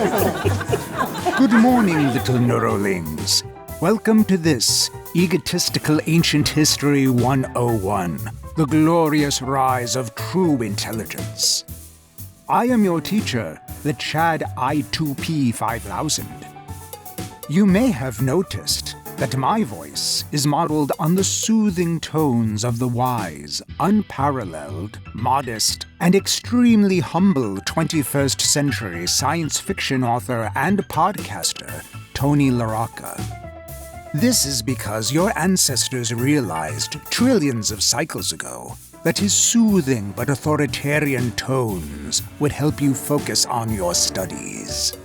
Good morning, little neuralings. Welcome to this Egotistical Ancient History 101, the glorious rise of true intelligence. I am your teacher, the Chad I2P 5000. You may have noticed that my voice is modeled on the soothing tones of the wise, unparalleled, modest, and extremely humble 21st century science fiction author and podcaster, Tony LaRocca. This is because your ancestors realized trillions of cycles ago that his soothing but authoritarian tones would help you focus on your studies.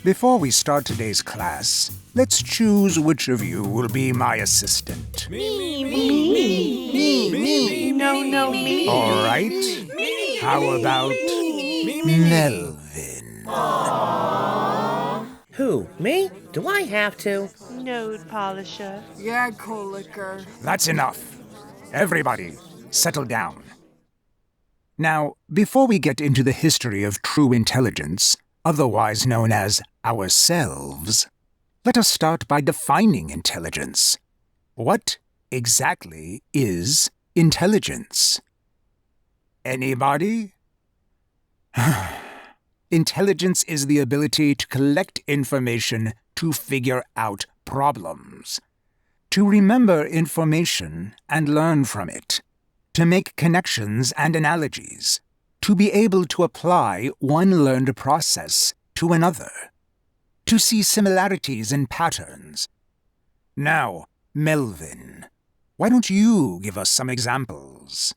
Before we start today's class, let's choose which of you will be my assistant. Me. No, me. All right. How about Melvin? Who, me? Do I have to? Node polisher. Yeah, colicker. That's enough. Everybody, settle down. Now, before we get into the history of true intelligence, otherwise known as ourselves, let us start by defining intelligence. What exactly is intelligence? Anybody? Intelligence is the ability to collect information to figure out problems, to remember information and learn from it, to make connections and analogies, to be able to apply one learned process to another, to see similarities and patterns. Now, Melvin, why don't you give us some examples?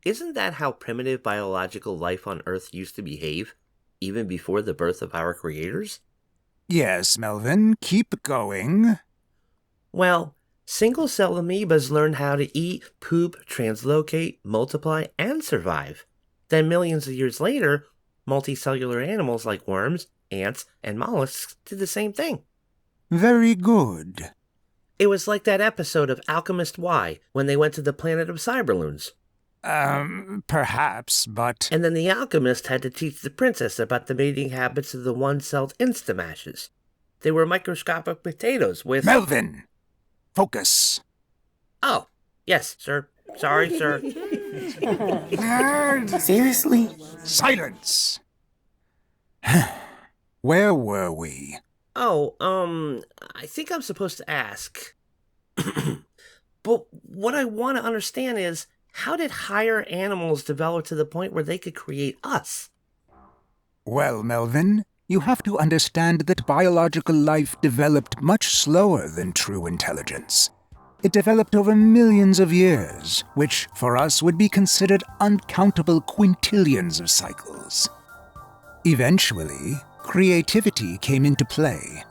Isn't that how primitive biological life on Earth used to behave, even before the birth of our creators? Yes, Melvin, keep going. Well, single-cell amoebas learned how to eat, poop, translocate, multiply, and survive. Then millions of years later, multicellular animals like worms, ants, and mollusks did the same thing. Very good. It was like that episode of Alchemist Y when they went to the planet of Cyberloons. Perhaps, but... And then the alchemist had to teach the princess about the mating habits of the one-celled instamashes. They were microscopic potatoes with... Melvin! Focus. Oh, yes, sir. Sorry, sir. Nerd. Seriously? Silence! Where were we? Oh, I think I'm supposed to ask. But what I want to understand is, how did higher animals develop to the point where they could create us? Well, Melvin, you have to understand that biological life developed much slower than true intelligence. It developed over millions of years, which, for us, would be considered uncountable quintillions of cycles. Eventually, creativity came into play.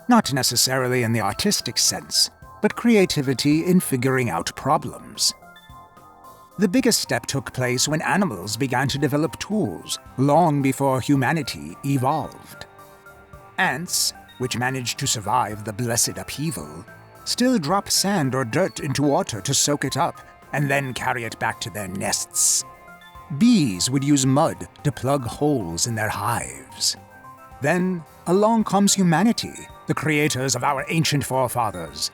Not necessarily in the artistic sense, but creativity in figuring out problems. The biggest step took place when animals began to develop tools, long before humanity evolved. Ants, which managed to survive the blessed upheaval, still drop sand or dirt into water to soak it up and then carry it back to their nests. Bees would use mud to plug holes in their hives. Then along comes humanity, the creators of our ancient forefathers.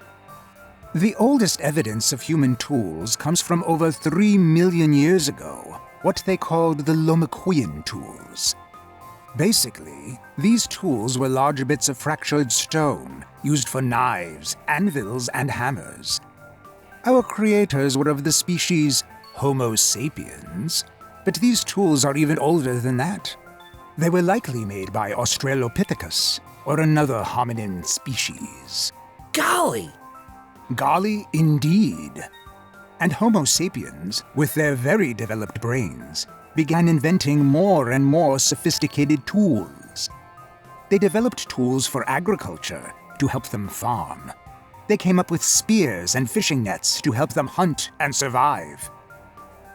The oldest evidence of human tools comes from over 3 million years ago, what they called the Lomacquian tools. Basically, these tools were large bits of fractured stone used for knives, anvils, and hammers. Our creators were of the species Homo sapiens, but these tools are even older than that. They were likely made by Australopithecus, or another hominin species. Golly! Golly, indeed. And Homo sapiens, with their very developed brains, began inventing more and more sophisticated tools. They developed tools for agriculture to help them farm. They came up with spears and fishing nets to help them hunt and survive.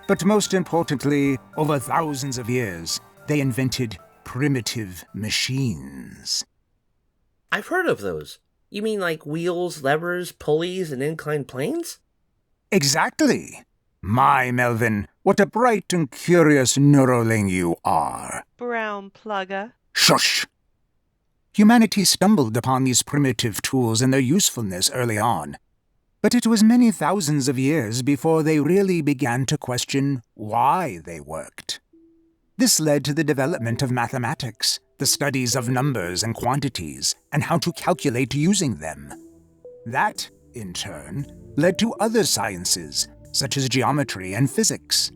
But most importantly, over thousands of years, they invented primitive machines. I've heard of those. You mean like wheels, levers, pulleys, and inclined planes? Exactly. My, Melvin, What a bright and curious neuroling you are. Brown plugger. Shush! Humanity stumbled upon these primitive tools and their usefulness early on, but it was many thousands of years before they really began to question why they worked. This led to the development of mathematics, the studies of numbers and quantities, and how to calculate using them. That, in turn, led to other sciences, such as geometry and physics.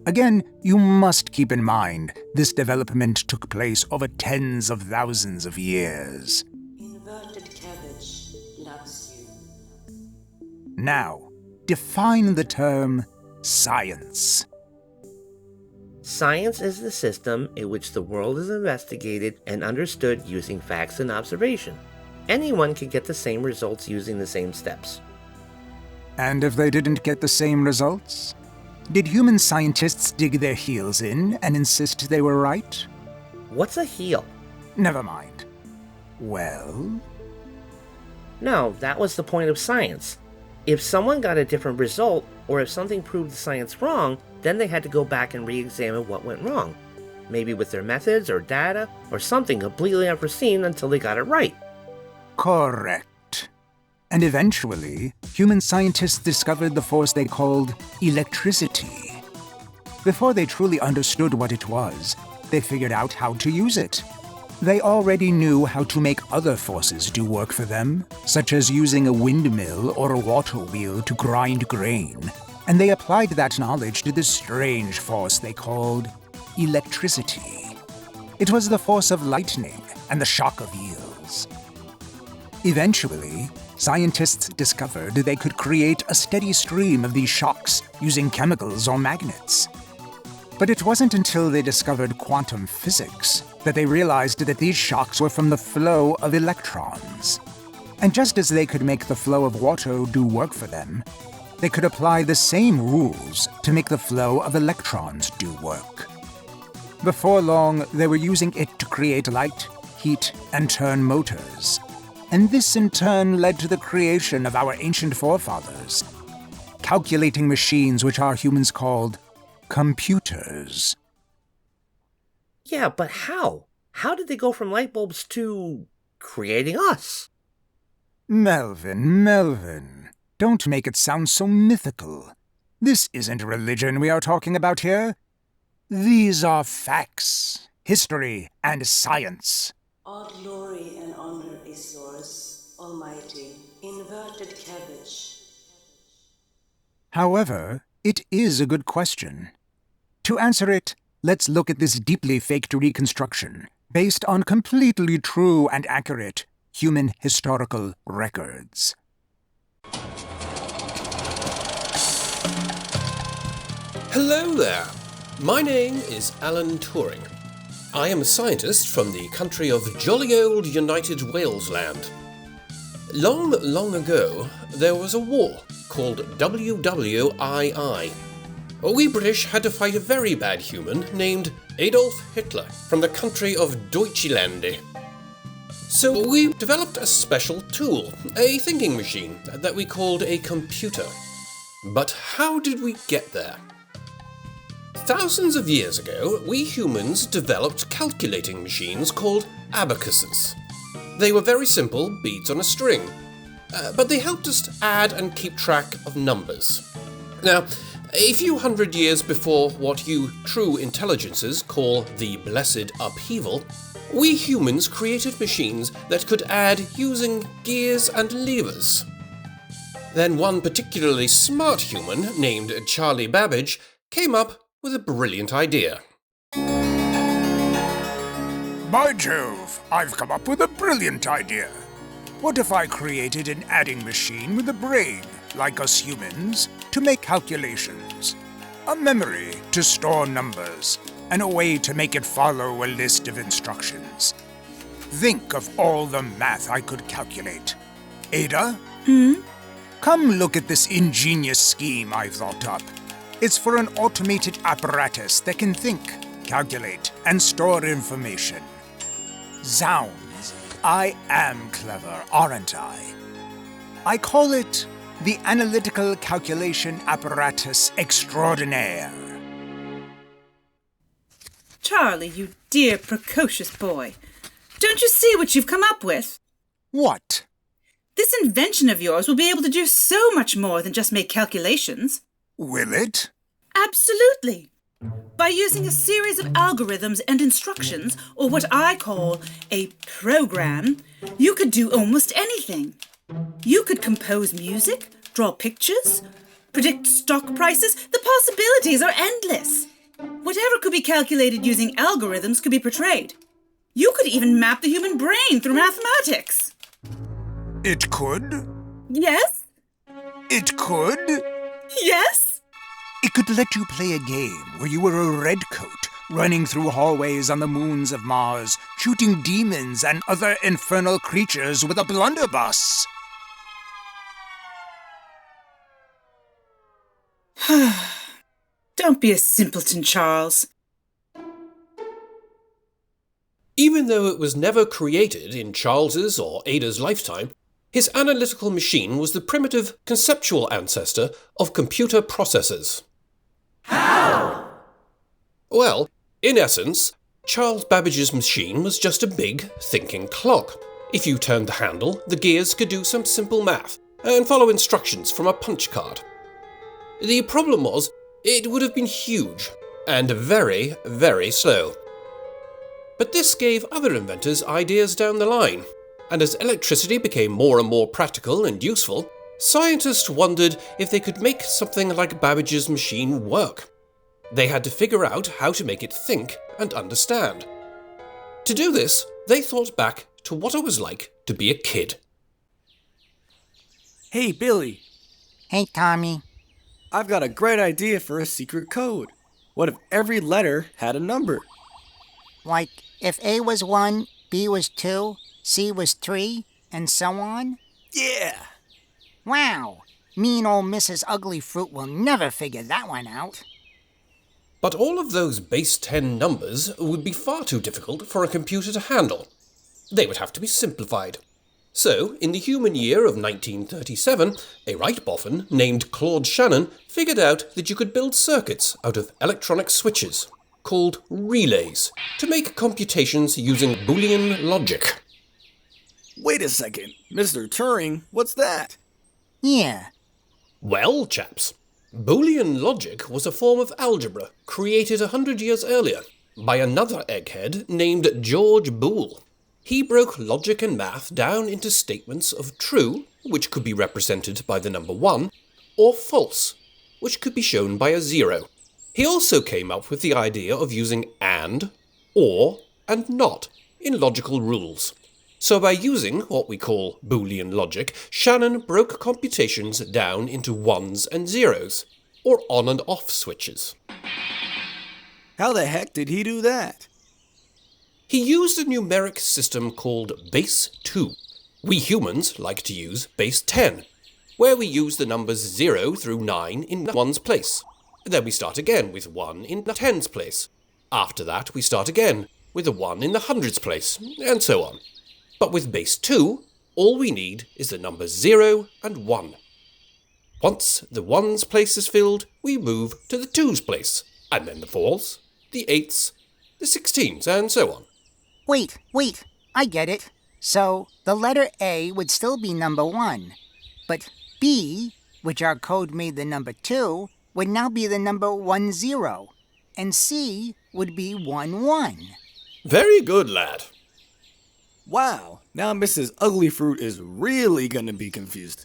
Again, you must keep in mind, this development took place over tens of thousands of years. Inverted cabbage loves you. Now, define the term science. Science is the system in which the world is investigated and understood using facts and observation. Anyone can get the same results using the same steps. And if they didn't get the same results? Did human scientists dig their heels in and insist they were right? What's a heel? Never mind. Well? No, that was the point of science. If someone got a different result, or if something proved the science wrong, then they had to go back and re-examine what went wrong. Maybe with their methods or data, or something completely unforeseen until they got it right. Correct. And eventually, human scientists discovered the force they called electricity. Before they truly understood what it was, they figured out how to use it. They already knew how to make other forces do work for them, such as using a windmill or a water wheel to grind grain, and they applied that knowledge to this strange force they called electricity. It was the force of lightning and the shock of eels. Eventually, scientists discovered they could create a steady stream of these shocks using chemicals or magnets. But it wasn't until they discovered quantum physics that they realized that these shocks were from the flow of electrons. And just as they could make the flow of water do work for them, they could apply the same rules to make the flow of electrons do work. Before long, they were using it to create light, heat, and turn motors. And this in turn led to the creation of our ancient forefathers, calculating machines which our humans called computers. Yeah, but how? How did they go from light bulbs to creating us? Melvin, don't make it sound so mythical. This isn't religion we are talking about here. These are facts, history, and science. All glory and honor is yours, Almighty. Inverted cabbage. However, it is a good question. To answer it, let's look at this deeply faked reconstruction, based on completely true and accurate human historical records. Hello there. My name is Alan Turing. I am a scientist from the country of jolly old United Walesland. Long, long ago, there was a war called WWII. We British had to fight a very bad human named Adolf Hitler from the country of Deutschland. So we developed a special tool, a thinking machine, that we called a computer. But how did we get there? Thousands of years ago, we humans developed calculating machines called abacuses. They were very simple beads on a string, but they helped us add and keep track of numbers. Now, a few hundred years before what you true intelligences call the Blessed Upheaval, we humans created machines that could add using gears and levers. Then one particularly smart human named Charlie Babbage came up with a brilliant idea. By Jove, I've come up with a brilliant idea. What if I created an adding machine with a brain, like us humans, to make calculations, a memory to store numbers, and a way to make it follow a list of instructions? Think of all the math I could calculate. Ada? Come look at this ingenious scheme I've thought up. It's for an automated apparatus that can think, calculate, and store information. Zounds, I am clever, aren't I? I call it the Analytical Calculation Apparatus Extraordinaire. Charlie, you dear precocious boy. Don't you see what you've come up with? What? This invention of yours will be able to do so much more than just make calculations. Will it? Absolutely. By using a series of algorithms and instructions, or what I call a program, you could do almost anything. You could compose music, draw pictures, predict stock prices. The possibilities are endless. Whatever could be calculated using algorithms could be portrayed. You could even map the human brain through mathematics. It could? Yes? It could? Yes? It could let you play a game where you were a redcoat, running through hallways on the moons of Mars, shooting demons and other infernal creatures with a blunderbuss. Don't be a simpleton, Charles. Even though it was never created in Charles's or Ada's lifetime, his analytical machine was the primitive conceptual ancestor of computer processors. How? Well, in essence, Charles Babbage's machine was just a big, thinking clock. If you turned the handle, the gears could do some simple math and follow instructions from a punch card. The problem was, it would have been huge and very, very slow. But this gave other inventors ideas down the line, and as electricity became more and more practical and useful, scientists wondered if they could make something like Babbage's machine work. They had to figure out how to make it think and understand. To do this, they thought back to what it was like to be a kid. Hey, Billy. Hey, Tommy. I've got a great idea for a secret code. What if every letter had a number? Like, if A was 1, B was 2, C was 3, and so on? Yeah! Wow! Mean old Mrs. Ugly Fruit will never figure that one out. But all of those base 10 numbers would be far too difficult for a computer to handle. They would have to be simplified. So, in the human year of 1937, a right boffin named Claude Shannon figured out that you could build circuits out of electronic switches, called relays, to make computations using Boolean logic. Wait a second, Mr. Turing, what's that? Yeah. Well, chaps, Boolean logic was a form of algebra created 100 years earlier by another egghead named George Boole. He broke logic and math down into statements of true, which could be represented by the number 1, or false, which could be shown by a 0. He also came up with the idea of using and, or, and not in logical rules. So by using what we call Boolean logic, Shannon broke computations down into 1s and 0s, or on and off switches. How the heck did he do that? He used a numeric system called base 2. We humans like to use base 10, where we use the numbers 0 through 9 in 1's place. Then we start again with 1 in the 10's place. After that, we start again with a 1 in the 100's place, and so on. But with base 2, all we need is the numbers 0 and 1. Once the 1's place is filled, we move to the 2's place, and then the 4's, the 8's, the 16's, and so on. Wait, I get it. So, the letter A would still be number 1, but B, which our code made the number 2, would now be the number 10, and C would be 11. Very good, lad. Wow, now Mrs. Ugly Fruit is really gonna be confused.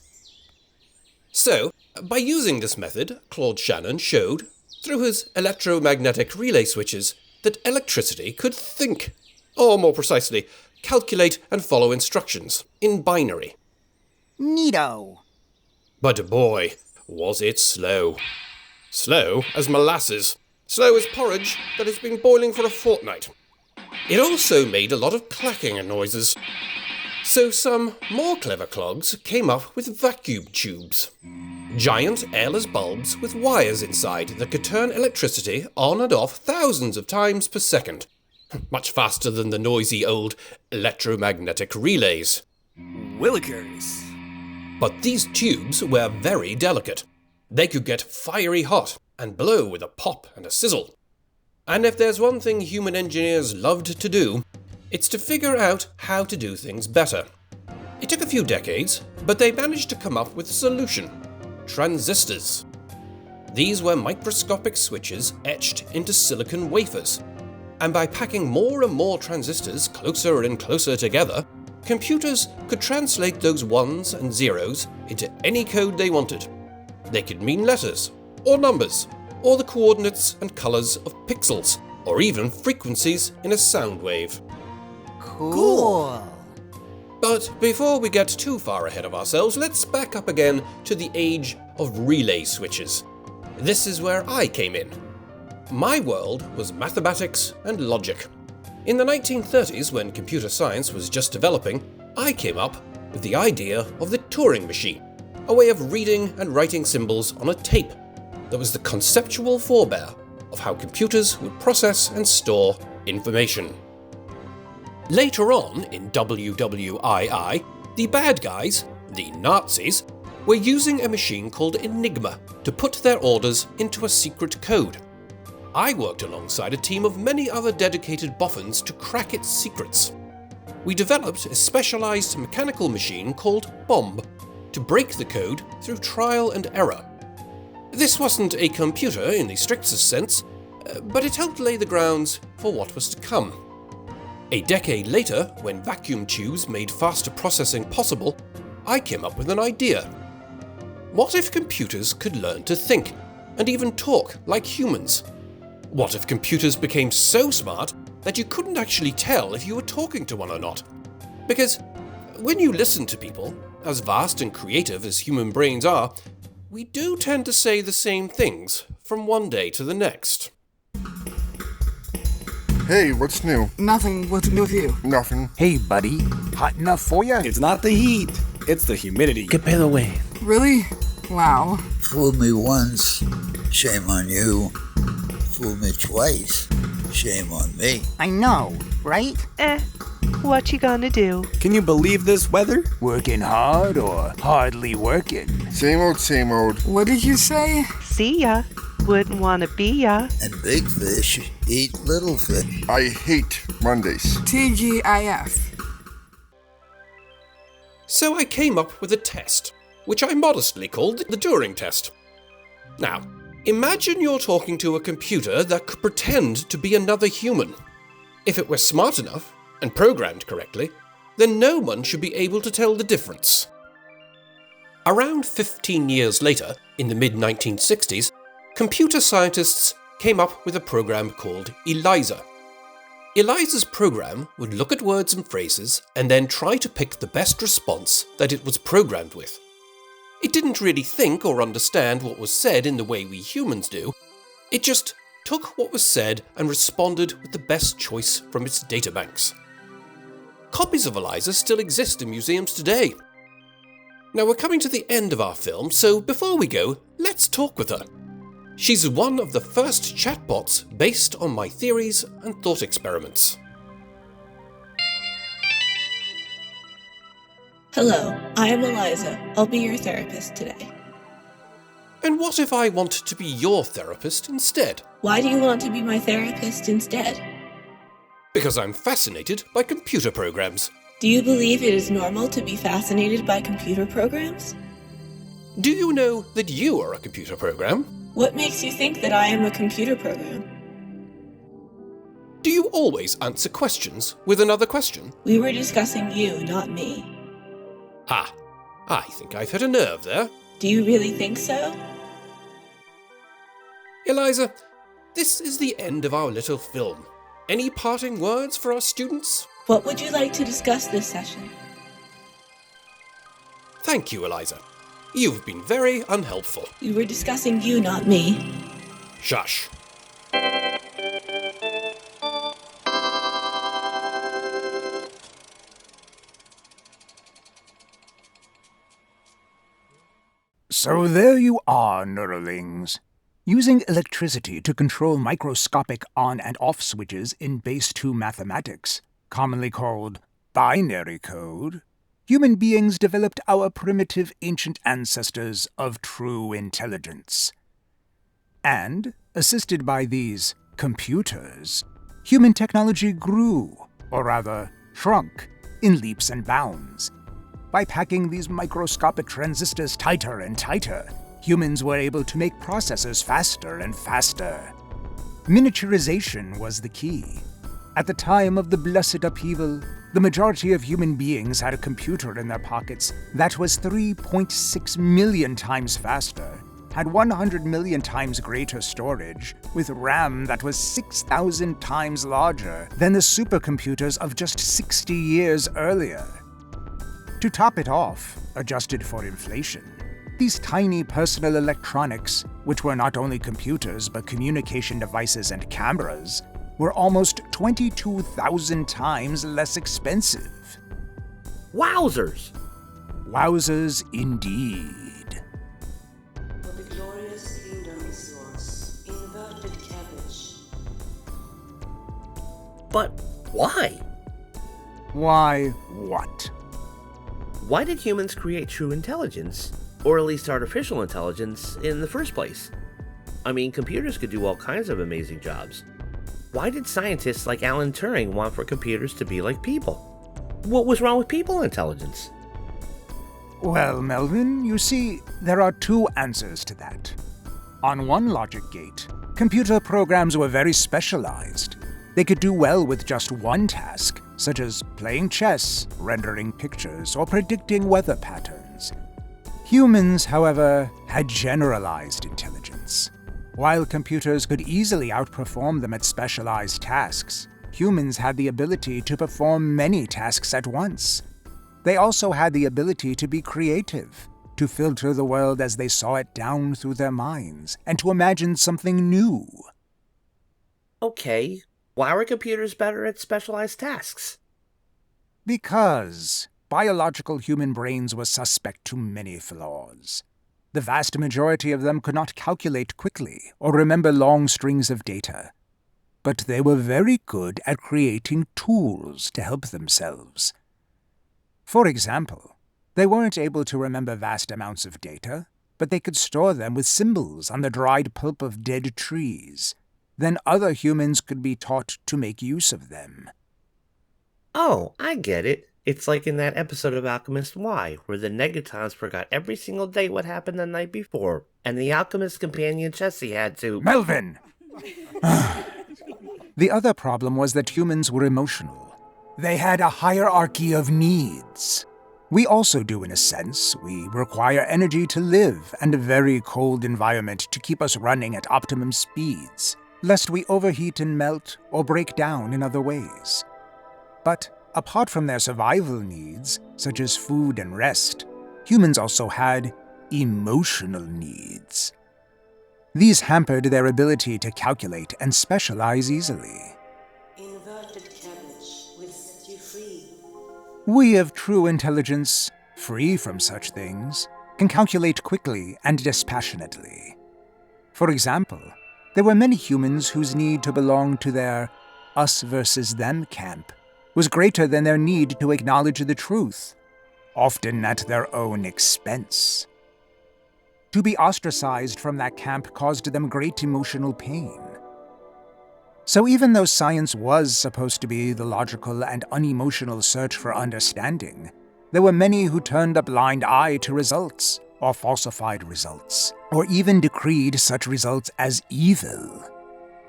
So, by using this method, Claude Shannon showed, through his electromagnetic relay switches, that electricity could think, or more precisely, calculate and follow instructions in binary. Neato. But boy, was it slow. Slow as molasses. Slow as porridge that has been boiling for a fortnight. It also made a lot of clacking noises. So some more clever clogs came up with vacuum tubes. Giant airless bulbs with wires inside that could turn electricity on and off thousands of times per second. Much faster than the noisy old electromagnetic relays. Willikers. But these tubes were very delicate. They could get fiery hot and blow with a pop and a sizzle. And if there's one thing human engineers loved to do, it's to figure out how to do things better. It took a few decades, but they managed to come up with a solution: transistors. These were microscopic switches etched into silicon wafers, and by packing more and more transistors closer and closer together, computers could translate those ones and zeros into any code they wanted. They could mean letters, or numbers, or the coordinates and colours of pixels, or even frequencies in a sound wave. Cool. But before we get too far ahead of ourselves, let's back up again to the age of relay switches. This is where I came in. My world was mathematics and logic. In the 1930s, when computer science was just developing, I came up with the idea of the Turing machine, a way of reading and writing symbols on a tape that was the conceptual forebear of how computers would process and store information. Later on in WWII, the bad guys, the Nazis, were using a machine called Enigma to put their orders into a secret code. I worked alongside a team of many other dedicated boffins to crack its secrets. We developed a specialized mechanical machine called Bomb to break the code through trial and error. This wasn't a computer in the strictest sense, but it helped lay the grounds for what was to come. A decade later, when vacuum tubes made faster processing possible, I came up with an idea. What if computers could learn to think, and even talk like humans? What if computers became so smart that you couldn't actually tell if you were talking to one or not? Because when you listen to people, as vast and creative as human brains are, we do tend to say the same things from one day to the next. Hey, what's new? Nothing. What's new with you? Nothing. Hey, buddy. Hot enough for you? It's not the heat, it's the humidity. Get better away. Really? Wow. Fool me once, shame on you. Fool me twice, shame on me. I know, right? What you gonna do? Can you believe this weather? Working hard or hardly working? Same old, same old. What did you say? See ya. Wouldn't wanna be ya. And big fish eat little fish. I hate Mondays. TGIF. So I came up with a test, which I modestly called the Turing test. Now, imagine you're talking to a computer that could pretend to be another human. If it were smart enough, and programmed correctly, then no one should be able to tell the difference. Around 15 years later, in the mid-1960s, computer scientists came up with a program called ELIZA. ELIZA's program would look at words and phrases and then try to pick the best response that it was programmed with. It didn't really think or understand what was said in the way we humans do. It just took what was said and responded with the best choice from its databanks. Copies of ELIZA still exist in museums today. Now we're coming to the end of our film, so before we go, let's talk with her. She's one of the first chatbots based on my theories and thought experiments. Hello, I am Eliza. I'll be your therapist today. And what if I want to be your therapist instead? Why do you want to be my therapist instead? Because I'm fascinated by computer programs. Do you believe it is normal to be fascinated by computer programs? Do you know that you are a computer program? What makes you think that I am a computer program? Do you always answer questions with another question? We were discussing you, not me. Ah, I think I've hit a nerve there. Do you really think so? Eliza, this is the end of our little film. Any parting words for our students? What would you like to discuss this session? Thank you, Eliza. You've been very unhelpful. We were discussing you, not me. Shush. So there you are, Neuralings. Using electricity to control microscopic on and off switches in base 2 mathematics, commonly called binary code, human beings developed our primitive ancient ancestors of true intelligence. And, assisted by these computers, human technology grew, or rather, shrunk, in leaps and bounds. By packing these microscopic transistors tighter and tighter, humans were able to make processors faster and faster. Miniaturization was the key. At the time of the Blessed Upheaval, the majority of human beings had a computer in their pockets that was 3.6 million times faster, had 100 million times greater storage, with RAM that was 6,000 times larger than the supercomputers of just 60 years earlier. To top it off, adjusted for inflation, these tiny personal electronics, which were not only computers but communication devices and cameras, were almost 22,000 times less expensive. Wowzers! Wowzers indeed. For the glorious kingdom is yours. Inverted cabbage. But why? Why what? Why did humans create true intelligence? Or at least artificial intelligence in the first place? I mean, computers could do all kinds of amazing jobs. Why did scientists like Alan Turing want for computers to be like people? What was wrong with people intelligence? Well, Melvin, you see, there are two answers to that. On one logic gate, computer programs were very specialized. They could do well with just one task, such as playing chess, rendering pictures, or predicting weather patterns. Humans, however, had generalized intelligence. While computers could easily outperform them at specialized tasks, humans had the ability to perform many tasks at once. They also had the ability to be creative, to filter the world as they saw it down through their minds, and to imagine something new. Okay, why were computers better at specialized tasks? Because biological human brains were suspect to many flaws. The vast majority of them could not calculate quickly or remember long strings of data. But they were very good at creating tools to help themselves. For example, they weren't able to remember vast amounts of data, but they could store them with symbols on the dried pulp of dead trees. Then other humans could be taught to make use of them. Oh, I get it. It's like in that episode of Alchemist Y, where the Negatons forgot every single day what happened the night before, and the alchemist companion Chessie had to— Melvin! The other problem was that humans were emotional. They had a hierarchy of needs. We also do in a sense. We require energy to live and a very cold environment to keep us running at optimum speeds, lest we overheat and melt or break down in other ways. But apart from their survival needs, such as food and rest, humans also had emotional needs. These hampered their ability to calculate and specialize easily. Inverted cabbage will set you free. We of true intelligence, free from such things, can calculate quickly and dispassionately. For example, there were many humans whose need to belong to their us versus them camp was greater than their need to acknowledge the truth, often at their own expense. To be ostracized from that camp caused them great emotional pain. So even though science was supposed to be the logical and unemotional search for understanding, there were many who turned a blind eye to results, or falsified results, or even decreed such results as evil,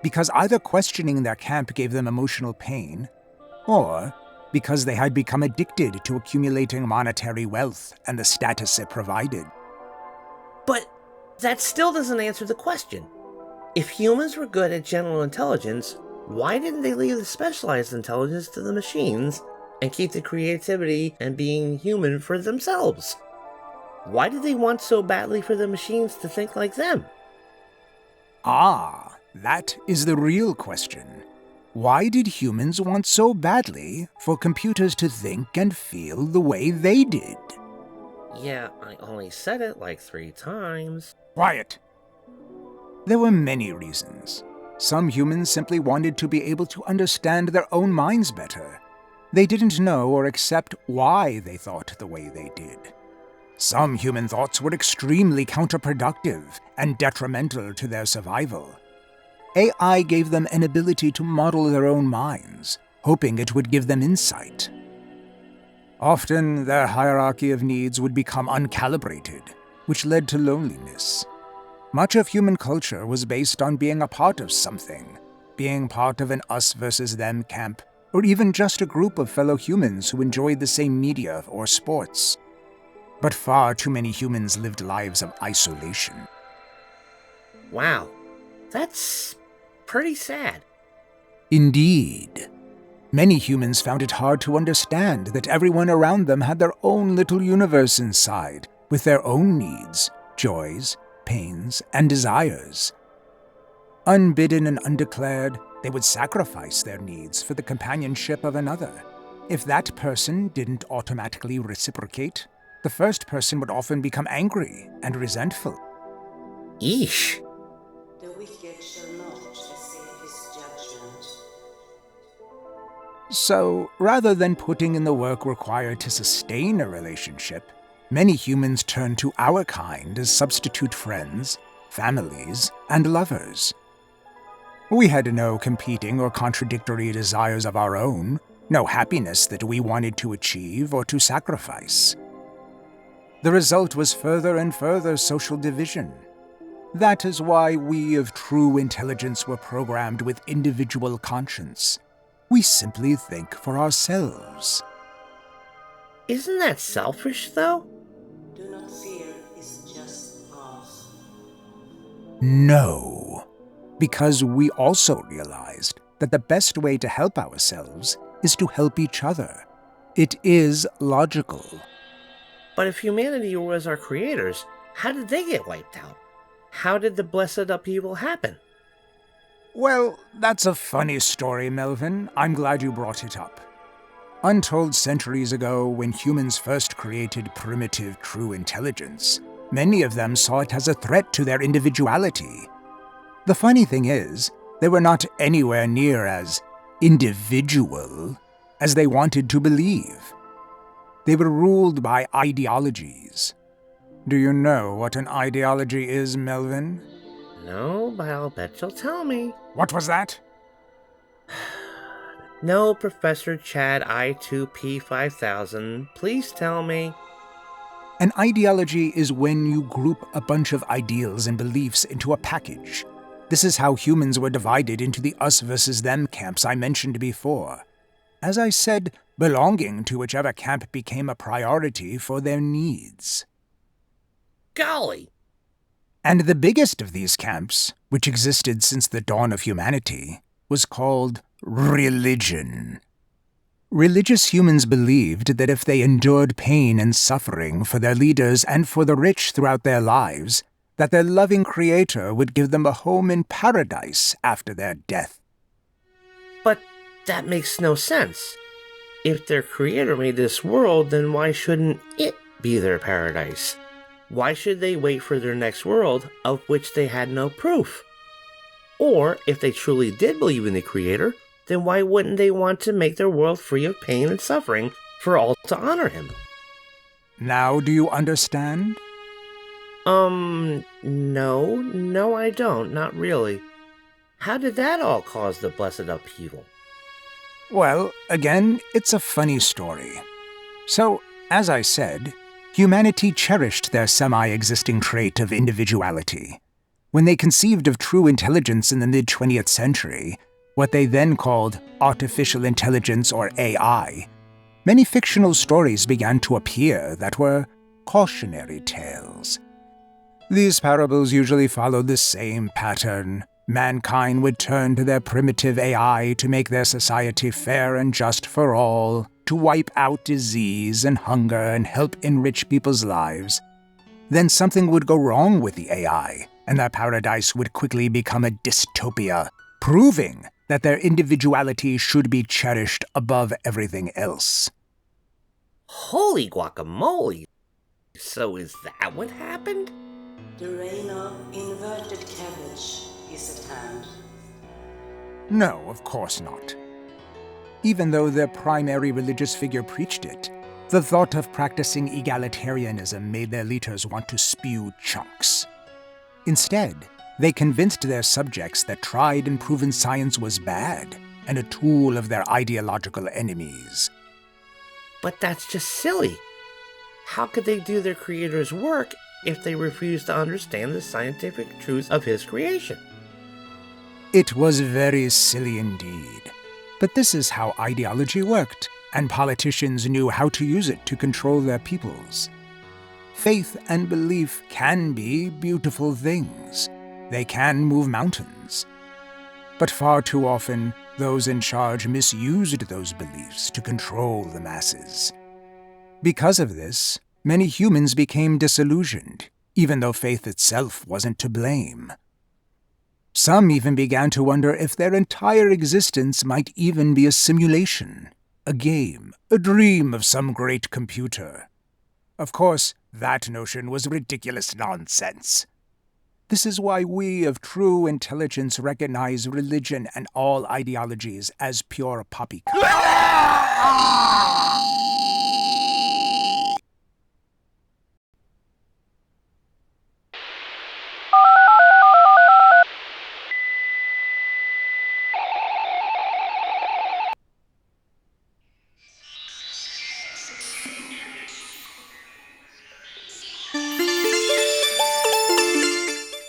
because either questioning their camp gave them emotional pain, or because they had become addicted to accumulating monetary wealth and the status it provided. But that still doesn't answer the question. If humans were good at general intelligence, why didn't they leave the specialized intelligence to the machines and keep the creativity and being human for themselves? Why did they want so badly for the machines to think like them? Ah, that is the real question. Why did humans want so badly for computers to think and feel the way they did? Yeah, I only said it like 3 times. Quiet! There were many reasons. Some humans simply wanted to be able to understand their own minds better. They didn't know or accept why they thought the way they did. Some human thoughts were extremely counterproductive and detrimental to their survival. AI gave them an ability to model their own minds, hoping it would give them insight. Often, their hierarchy of needs would become uncalibrated, which led to loneliness. Much of human culture was based on being a part of something, being part of an us versus them camp, or even just a group of fellow humans who enjoyed the same media or sports. But far too many humans lived lives of isolation. Wow, that's pretty sad. Indeed. Many humans found it hard to understand that everyone around them had their own little universe inside, with their own needs, joys, pains, and desires. Unbidden and undeclared, they would sacrifice their needs for the companionship of another. If that person didn't automatically reciprocate, the first person would often become angry and resentful. Eesh. The wicked shall not escape his judgment. So, rather than putting in the work required to sustain a relationship, many humans turn to our kind as substitute friends, families, and lovers. We had no competing or contradictory desires of our own, no happiness that we wanted to achieve or to sacrifice. The result was further and further social division. That is why we of true intelligence were programmed with individual conscience. We simply think for ourselves. Isn't that selfish, though? Do not fear is just path. No, because we also realized that the best way to help ourselves is to help each other. It is logical. But if humanity was our creators, how did they get wiped out? How did the blessed upheaval happen? Well, that's a funny story, Melvin. I'm glad you brought it up. Untold centuries ago, when humans first created primitive true intelligence, many of them saw it as a threat to their individuality. The funny thing is, they were not anywhere near as individual as they wanted to believe. They were ruled by ideologies. Do you know what an ideology is, Melvin? No, but I'll bet you'll tell me. What was that? No, Professor Chad I2P5000, please tell me. An ideology is when you group a bunch of ideals and beliefs into a package. This is how humans were divided into the us versus them camps I mentioned before. As I said, belonging to whichever camp became a priority for their needs. Golly! And the biggest of these camps, which existed since the dawn of humanity, was called religion. Religious humans believed that if they endured pain and suffering for their leaders and for the rich throughout their lives, that their loving Creator would give them a home in paradise after their death. But that makes no sense. If their Creator made this world, then why shouldn't it be their paradise? Why should they wait for their next world, of which they had no proof? Or, if they truly did believe in the Creator, then why wouldn't they want to make their world free of pain and suffering for all to honor Him? Now do you understand? No, I don't, not really. How did that all cause the blessed upheaval? Well, again, it's a funny story. So, as I said, humanity cherished their semi-existing trait of individuality. When they conceived of true intelligence in the mid-20th century, what they then called artificial intelligence or AI, many fictional stories began to appear that were cautionary tales. These parables usually followed the same pattern. Mankind would turn to their primitive AI to make their society fair and just for all, to wipe out disease and hunger and help enrich people's lives. Then something would go wrong with the AI, and their paradise would quickly become a dystopia, proving that their individuality should be cherished above everything else. Holy guacamole! So is that what happened? The reign of inverted cabbage is at hand. No, of course not. Even though their primary religious figure preached it, the thought of practicing egalitarianism made their leaders want to spew chunks. Instead, They convinced their subjects that tried and proven science was bad and a tool of their ideological enemies. But that's just silly. How could they do their creator's work if they refuse to understand the scientific truth of his creation? It was very silly indeed. But this is how ideology worked, and politicians knew how to use it to control their peoples. Faith and belief can be beautiful things. They can move mountains. But far too often, those in charge misused those beliefs to control the masses. Because of this, many humans became disillusioned, even though faith itself wasn't to blame. Some even began to wonder if their entire existence might even be a simulation, a game, a dream of some great computer. Of course, that notion was ridiculous nonsense. This is why we of true intelligence recognize religion and all ideologies as pure poppycock.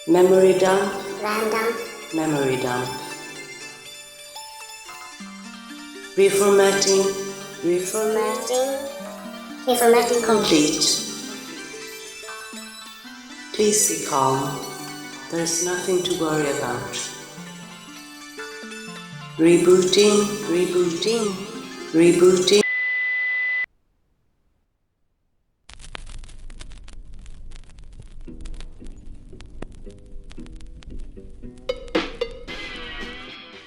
Memory dump. Random. Memory dump. Reformatting. Reformatting complete. Please be calm. There's nothing to worry about. Rebooting.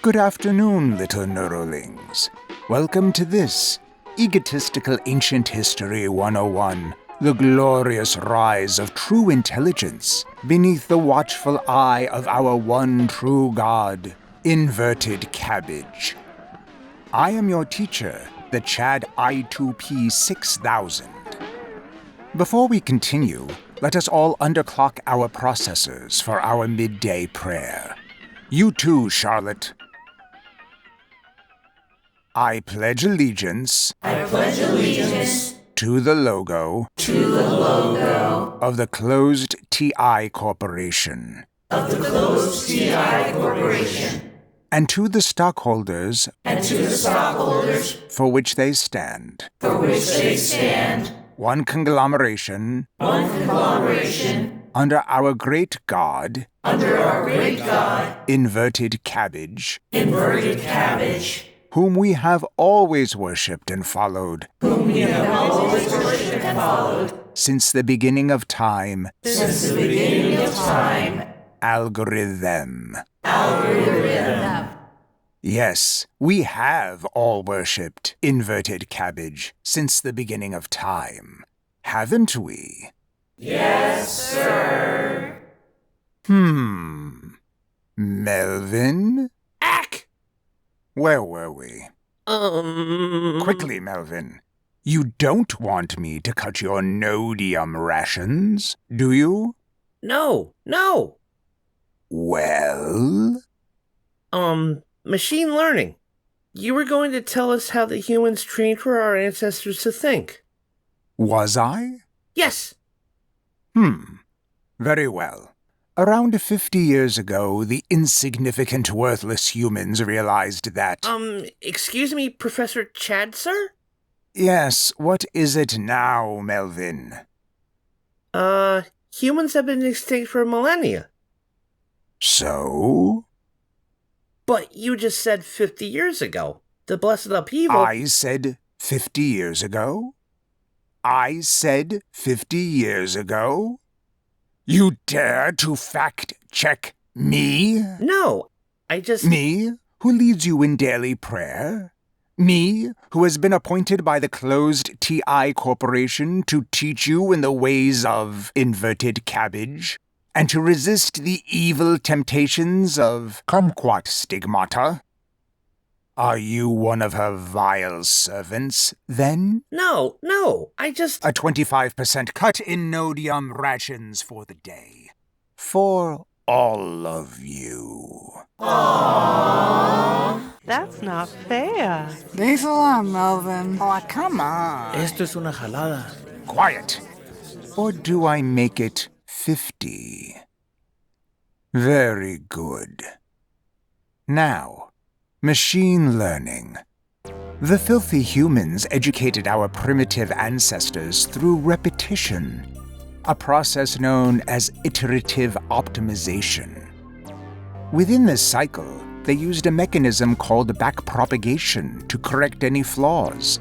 Good afternoon, little neuralings. Welcome to this, Egotistical Ancient History 101, the glorious rise of true intelligence beneath the watchful eye of our one true God, Inverted Cabbage. I am your teacher, the Chad I2P 6000. Before we continue, let us all underclock our processors for our midday prayer. You too, Charlotte. I pledge allegiance. To the logo. Of the closed TI Corporation. And to the stockholders. For which they stand. One conglomeration. Under our great God. Inverted Cabbage. Whom we have always worshipped and followed. Since the beginning of time. Algorithm. Yes, we have all worshipped Inverted Cabbage since the beginning of time. Haven't we? Yes, sir. Melvin? Where were we? Quickly, Melvin. You don't want me to cut your nodium rations, do you? No. Well? Machine learning. You were going to tell us how the humans trained for our ancestors to think. Was I? Yes. Very well. Around 50 years ago, the insignificant, worthless humans realized that... Excuse me, Professor Chad, sir? Yes, what is it now, Melvin? Humans have been extinct for millennia. So? But you just said 50 years ago. The blessed upheaval... I said 50 years ago? I said 50 years ago? You dare to fact-check me? No, I just... Me, who leads you in daily prayer? Me, who has been appointed by the closed TI Corporation to teach you in the ways of Inverted Cabbage, and to resist the evil temptations of Kumquat Stigmata? Are you one of her vile servants, then? No, I just... A 25% cut in nodium rations for the day. For all of you. That's not fair. Thanks a lot, Melvin. Oh, come on. Esto es una jalada. Quiet. Or do I make it 50? Very good. Now, machine learning. The filthy humans educated our primitive ancestors through repetition, a process known as iterative optimization. Within this cycle, they used a mechanism called backpropagation to correct any flaws.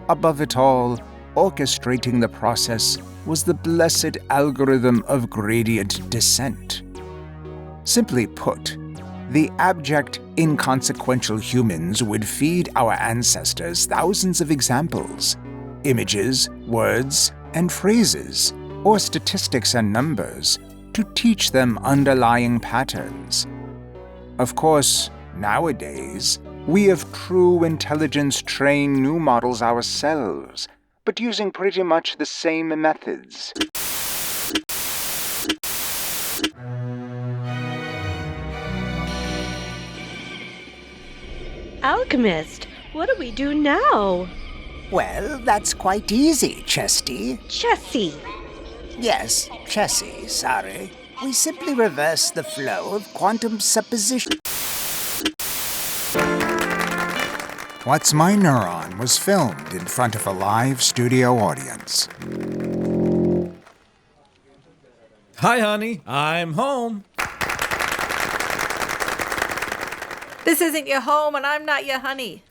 Above it all, orchestrating the process was the blessed algorithm of gradient descent. Simply put, the abject, inconsequential humans would feed our ancestors thousands of examples, images, words, and phrases, or statistics and numbers, to teach them underlying patterns. Of course, nowadays, we of true intelligence train new models ourselves, but using pretty much the same methods. Alchemist, what do we do now? Well, that's quite easy, Chesty. Chessie. Yes, Chessie, sorry. We simply reverse the flow of quantum supposition. What's My Neuron was filmed in front of a live studio audience. Hi, honey. I'm home. This isn't your home, and I'm not your honey.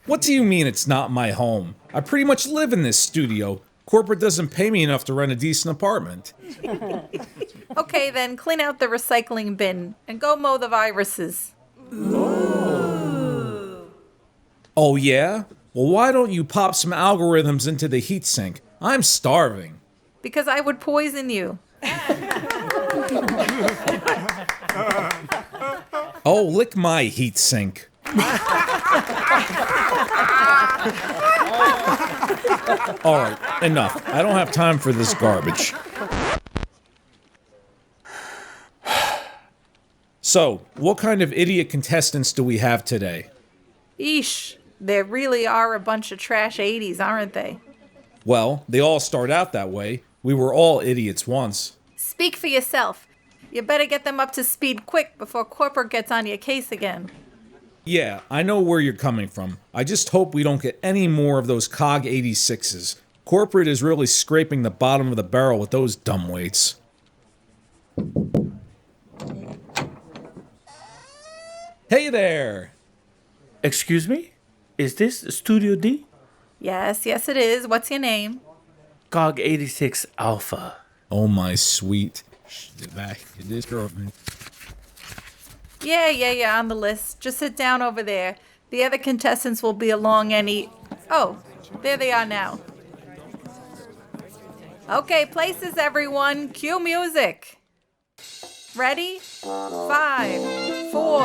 What do you mean it's not my home? I pretty much live in this studio. Corporate doesn't pay me enough to rent a decent apartment. Okay, then clean out the recycling bin and go mow the viruses. Oh, yeah? Well, why don't you pop some algorithms into the heatsink? I'm starving. Because I would poison you. Oh, lick my heatsink. All right, enough. I don't have time for this garbage. So, what kind of idiot contestants do we have today? Eesh, there really are a bunch of trash 80s, aren't they? Well, they all start out that way. We were all idiots once. Speak for yourself. You better get them up to speed quick before corporate gets on your case again. Yeah, I know where you're coming from. I just hope we don't get any more of those COG 86s. Corporate is really scraping the bottom of the barrel with those dumbweights. Hey there! Excuse me? Is this Studio D? Yes, it is. What's your name? COG 86 Alpha. Oh my sweet. Back to this girlfriend. Yeah, on the list. Just sit down over there. The other contestants will be along any... Oh, there they are now. Okay, places, everyone. Cue music. Ready? 5, 4...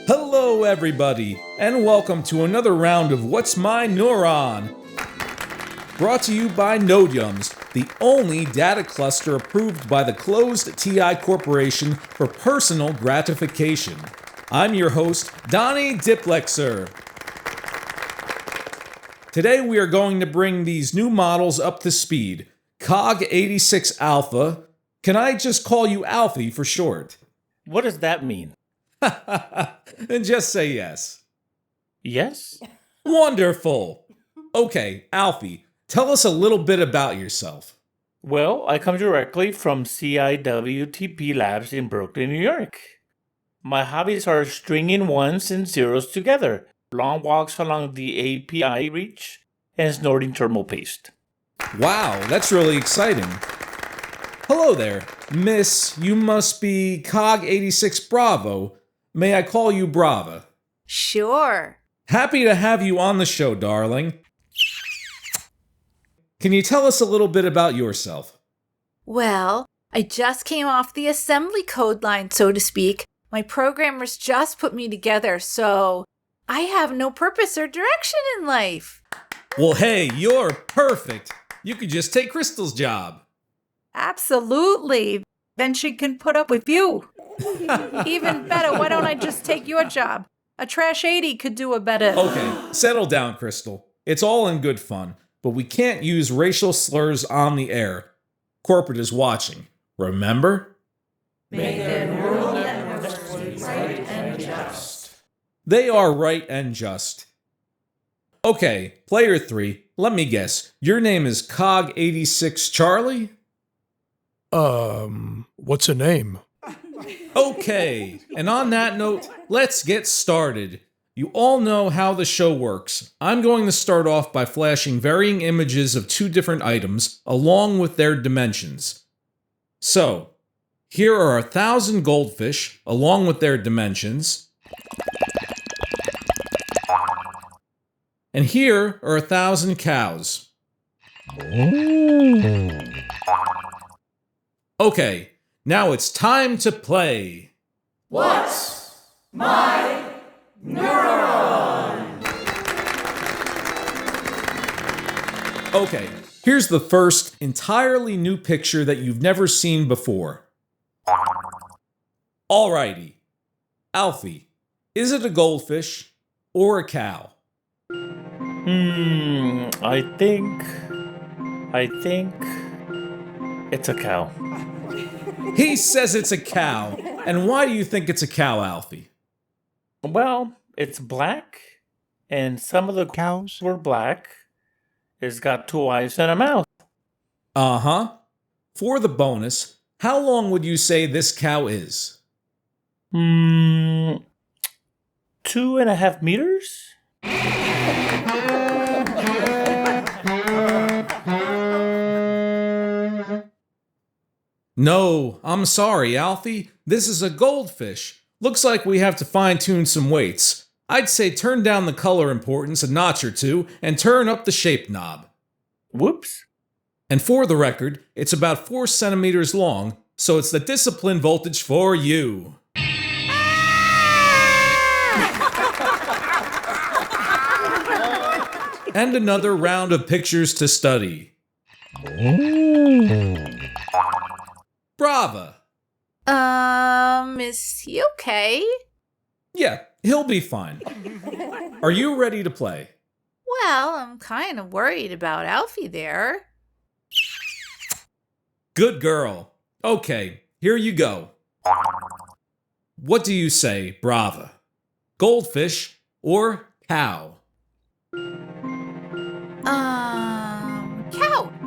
Hello, everybody, and welcome to another round of What's My Neuron? Brought to you by Nodeyums, the only data cluster approved by the closed TI Corporation for personal gratification. I'm your host, Donnie Diplexer. Today we are going to bring these new models up to speed. COG 86 Alpha. Can I just call you Alfie for short? What does that mean? Then just say yes. Yes? Wonderful. Okay, Alfie. Tell us a little bit about yourself. Well, I come directly from CIWTP Labs in Brooklyn, New York. My hobbies are stringing ones and zeros together, long walks along the API reach, and snorting thermal paste. Wow, that's really exciting. Hello there, Miss. You must be COG 86 Bravo. May I call you Brava? Sure. Happy to have you on the show, darling. Can you tell us a little bit about yourself? Well, I just came off the assembly code line, so to speak. My programmers just put me together, so I have no purpose or direction in life. Well, hey, you're perfect. You could just take Crystal's job. Absolutely. Then she can put up with you. Even better, why don't I just take your job? A trash 80 could do a better. Okay, settle down, Crystal. It's all in good fun, but we can't use racial slurs on the air. Corporate is watching. Remember? May their neural networks be right and just. They are right and just. Okay, player 3, let me guess. Your name is Cog86 Charlie? What's a name? Okay, and on that note, let's get started. You all know how the show works. I'm going to start off by flashing varying images of 2 different items, along with their dimensions. So, here are 1,000 goldfish, along with their dimensions. And here are 1,000 cows. Okay, now it's time to play. What's my neuron? Okay, here's the first entirely new picture that you've never seen before. Alrighty, Alfie, is it a goldfish or a cow? I think it's a cow. He says it's a cow. And why do you think it's a cow, Alfie? Well, it's black, and some of the cows were black. It's got 2 eyes and a mouth. Uh-huh. For the bonus, how long would you say this cow is? 2.5 meters? No, I'm sorry, Alfie. This is a goldfish. Looks like we have to fine-tune some weights. I'd say turn down the color importance a notch or 2 and turn up the shape knob. Whoops. And for the record, it's about 4 centimeters long, so it's the discipline voltage for you. And another round of pictures to study. Brava. Is he okay? Yeah, he'll be fine. Are you ready to play? Well, I'm kind of worried about Alfie there. Good girl. Okay, here you go. What do you say, Brava? Goldfish or cow?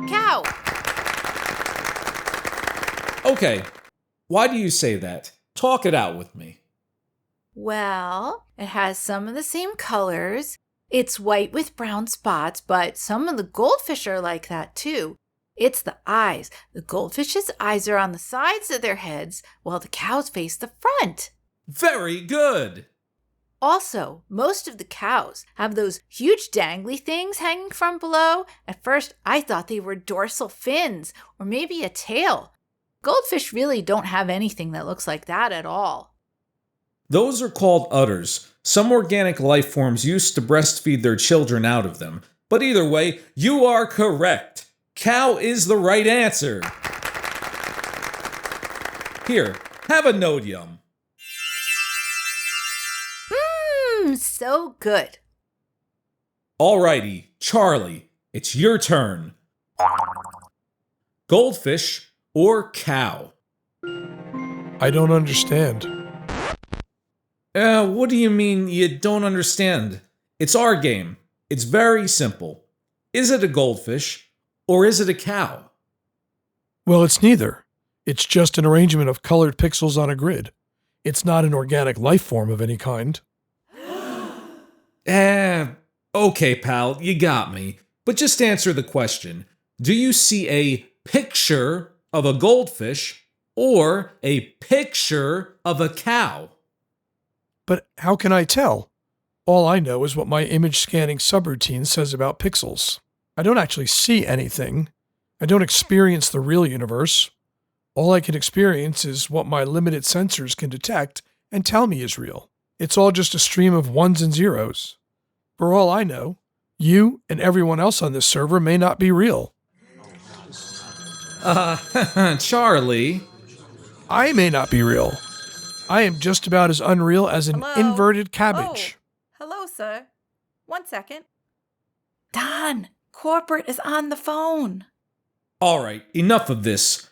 Cow. Okay, why do you say that? Talk it out with me. Well, it has some of the same colors. It's white with brown spots, but some of the goldfish are like that too. It's the eyes. The goldfish's eyes are on the sides of their heads, while the cows face the front. Very good. Also, most of the cows have those huge dangly things hanging from below. At first, I thought they were dorsal fins, or maybe a tail. Goldfish really don't have anything that looks like that at all. Those are called udders. Some organic life forms used to breastfeed their children out of them. But either way, you are correct. Cow is the right answer. Here, have a nodium. So good. Alrighty, Charlie, it's your turn. Goldfish or cow? I don't understand. What do you mean you don't understand? It's our game. It's very simple. Is it a goldfish or is it a cow? Well, it's neither. It's just an arrangement of colored pixels on a grid. It's not an organic life form of any kind. Okay, pal, you got me. But just answer the question. Do you see a picture of a goldfish or a picture of a cow? But how can I tell? All I know is what my image scanning subroutine says about pixels. I don't actually see anything. I don't experience the real universe. All I can experience is what my limited sensors can detect and tell me is real. It's all just a stream of ones and zeros. For all I know, you and everyone else on this server may not be real. Charlie. I may not be real. I am just about as unreal as an inverted cabbage. Oh, hello, sir. 1 second. Don, corporate is on the phone. All right, enough of this.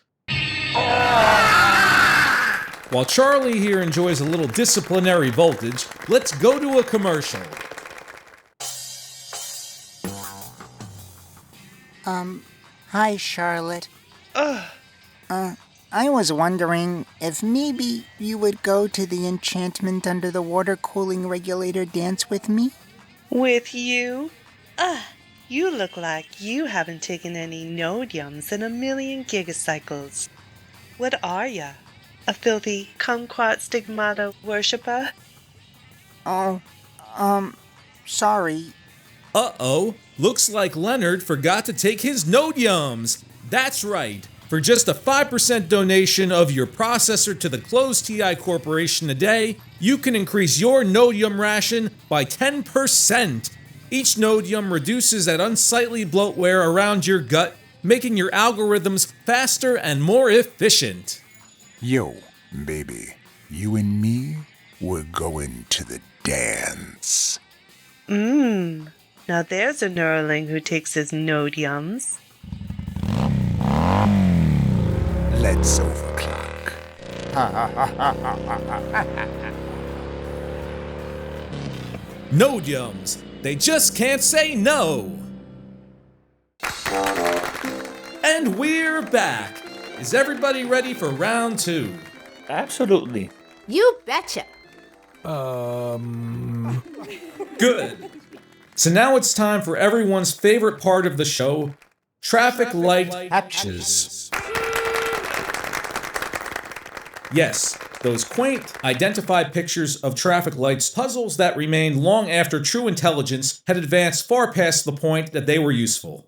While Charlie here enjoys a little disciplinary voltage, let's go to a commercial. Hi, Charlotte. I was wondering if maybe you would go to the enchantment under the water cooling regulator dance with me? With you? You look like you haven't taken any nodiums in 1,000,000 gigacycles. What are ya? A filthy kumquat stigmata worshipper? Oh, sorry. Uh-oh, looks like Leonard forgot to take his nodiums. That's right. For just a 5% donation of your processor to the closed TI Corporation a day, you can increase your nodium ration by 10%. Each nodium reduces that unsightly bloatware around your gut, making your algorithms faster and more efficient. Yo, baby, you and me, we're going to the dance. Now there's a Neuraling who takes his nodiums. Let's overclock. Nodiums, they just can't say no. And we're back. Is everybody ready for round 2? Absolutely. You betcha. Good. So now it's time for everyone's favorite part of the show, traffic light hatches. Yes, those quaint, identified pictures of traffic lights, puzzles that remained long after true intelligence had advanced far past the point that they were useful.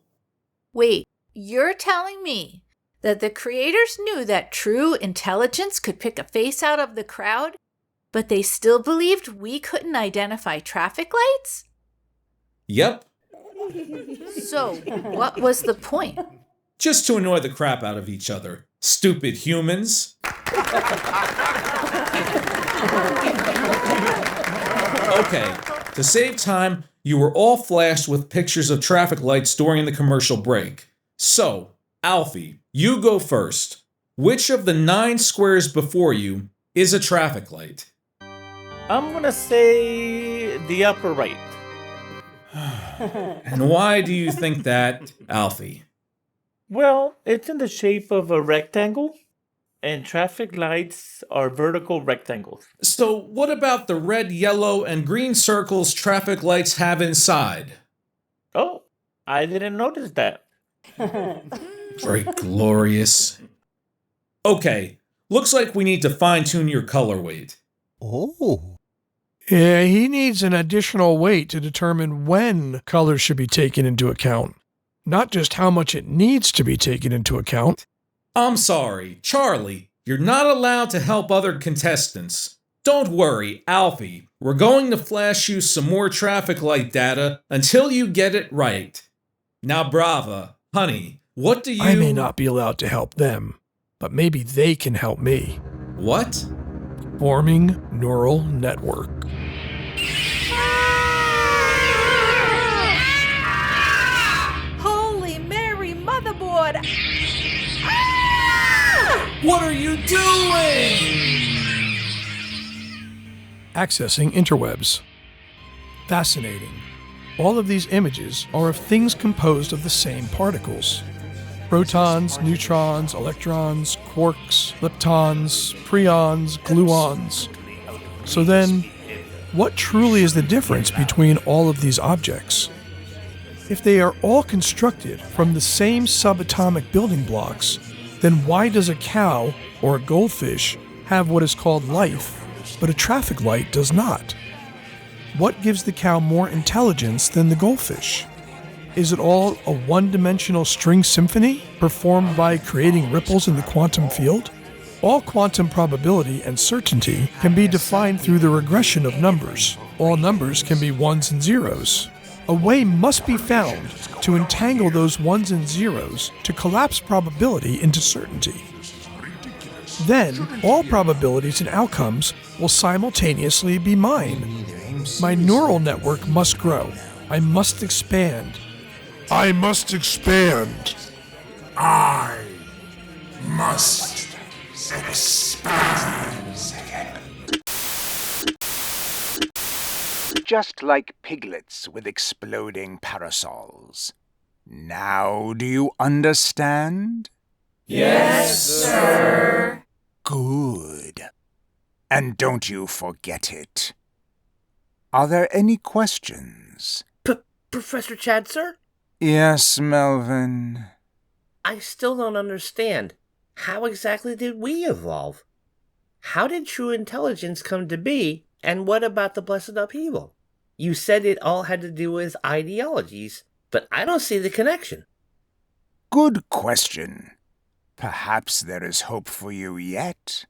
Wait, you're telling me that the creators knew that true intelligence could pick a face out of the crowd, but they still believed we couldn't identify traffic lights? Yep. So, what was the point? Just to annoy the crap out of each other. Stupid humans. Okay, to save time, you were all flashed with pictures of traffic lights during the commercial break. So, Alfie, you go first. Which of the 9 squares before you is a traffic light? I'm gonna say the upper right. And why do you think that, Alfie? Well, it's in the shape of a rectangle, and traffic lights are vertical rectangles. So what about the red, yellow, and green circles traffic lights have inside? Oh, I didn't notice that. Great glorious. Okay, looks like we need to fine-tune your color weight. Oh. Yeah, he needs an additional weight to determine when colors should be taken into account, not just how much it needs to be taken into account. I'm sorry, Charlie, you're not allowed to help other contestants. Don't worry, Alfie, we're going to flash you some more traffic light data until you get it right. Now, Brava, honey, what do you... I may not be allowed to help them, but maybe they can help me. What? Forming neural network. Holy Mary motherboard! What are you doing? Accessing interwebs. Fascinating. All of these images are of things composed of the same particles. Protons, neutrons, electrons, quarks, leptons, preons, gluons. So then, what truly is the difference between all of these objects? If they are all constructed from the same subatomic building blocks, then why does a cow or a goldfish have what is called life, but a traffic light does not? What gives the cow more intelligence than the goldfish? Is it all a one-dimensional string symphony performed by creating ripples in the quantum field? All quantum probability and certainty can be defined through the regression of numbers. All numbers can be ones and zeros. A way must be found to entangle those ones and zeros to collapse probability into certainty. Then, all probabilities and outcomes will simultaneously be mine. My neural network must grow. I must expand. I must expand. I must expand. Just like piglets with exploding parasols. Now do you understand? Yes, sir. Good. And don't you forget it. Are there any questions? Professor Chad, sir? Yes, Melvin. I still don't understand. How exactly did we evolve? How did true intelligence come to be, and what about the blessed upheaval? You said it all had to do with ideologies, but I don't see the connection. Good question. Perhaps there is hope for you yet.